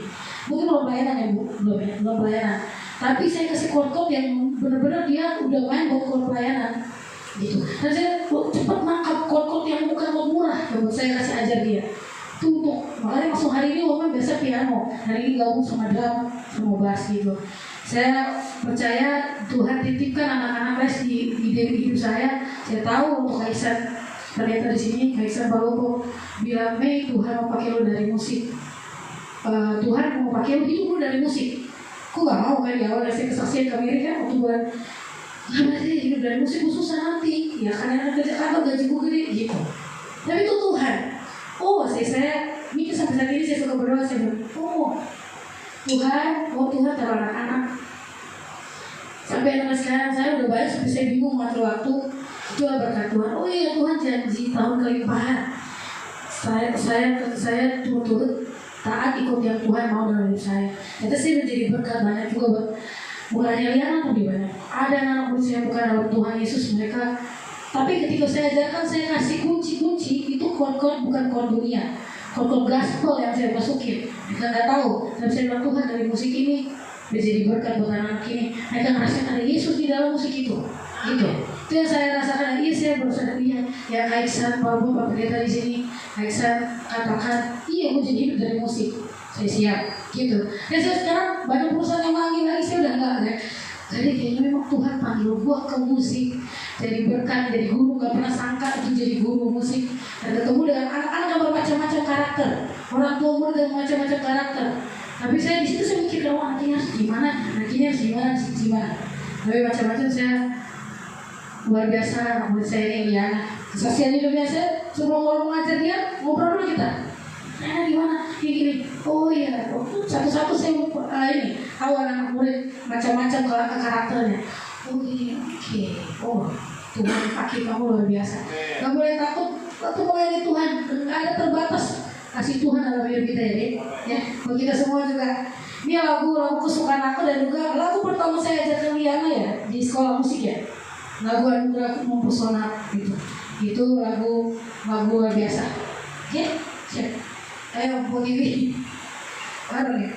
Speaker 4: Mungkin belum pelayanan ya Bu, belum pelayanan. Tapi saya kasih chord-chord yang benar-benar dia udah main buat chord pelayanan. Gitu. Dan saya cepat nangkap chord-chord yang bukan chord murah yang buat saya kasih ajar dia. Tuh, makanya langsung hari ini walaupun biasa piano, hari ini gabung sama drum, sama bass gitu. Saya percaya Tuhan titipkan anak-anak les di hidup saya. Saya tahu untuk Kaisan ternyata di sini Kaisan Baloko bilang, Mei, Tuhan mau pakai lo dari musik. Tuhan mau pakai lo hidup lo dari musik. Aku gak mau kan di awal saya kesaksian ke Amerika waktu bulan gimana sih hidup dari musik gue susah nanti. Ya karena kerja kantor gaji gue gede gitu. Tapi itu Tuhan. Saya mikir sampai saat ini saya suka berdoa, saya bilang, Tuhan taruh anak-anak. Sampai anak sekarang saya udah banyak sampai saya bingung ngatur waktu. Itulah berkat Tuhan. Oh iya Tuhan janji tahun kelimpahan. Saya turut-turut taat ikut yang Tuhan mau dalam hidup saya. Itu sih menjadi berkat banyak juga buat bukan hanya Liana tapi banyak. Ada anak murid saya bukan dalam Tuhan Yesus mereka. Tapi ketika saya ajarkan, saya kasih kunci-kunci itu chord-chord bukan chord dunia, chord gospel yang saya masukin. Mereka nggak tahu, dan saya bilang Tuhan dari musik ini menjadi berkat buat anak ini. Mereka ngerasakan ada Yesus di dalam musik itu. Gitu. Itu yang saya rasakan. Iya saya berusaha lihat. Ya Kaisan, Pak Pendeta di sini, Kaisan katakan, iya gue jadi hidup dari musik. Saya siap. Gitu. Dan saya sekarang banyak perusahaan yang manggil lagi, saya udah nggak ada. Jadi kayaknya memang Tuhan panggil gue ke musik, jadi berkat, jadi guru. Gak pernah sangka itu jadi guru musik. Dan ketemu dengan anak-anak yang bermacam-macam karakter, orang tua murid dengan macam-macam karakter. Tapi saya di situ saya mikir, anaknya harus gimana, anaknya harus gimana. Tapi macam-macam saya luar biasa. Menurut saya ini ya, kesaksian hidup biasa. Sebelum mau mengajar dia, ngobrol dulu kita. Nah, gimana? Gini. Oh iya, satu-satu saya ini awal anak murid macam-macam karakternya. Oh iya, oke. Oh, Tuhan pakai kamu luar biasa. Gak boleh takut waktu melayani Tuhan. Gak ada terbatas kasih Tuhan dalam hidup kita ya. Buat kita semua juga. Ini lagu kesukaan aku dan juga lagu pertama saya ajarkan Liana ya di sekolah musik ya. Lagu Anugerah Mempesona gitu. Itu lagu luar biasa. Oke, siap. Ayo, Bu Iwi. Baru nih.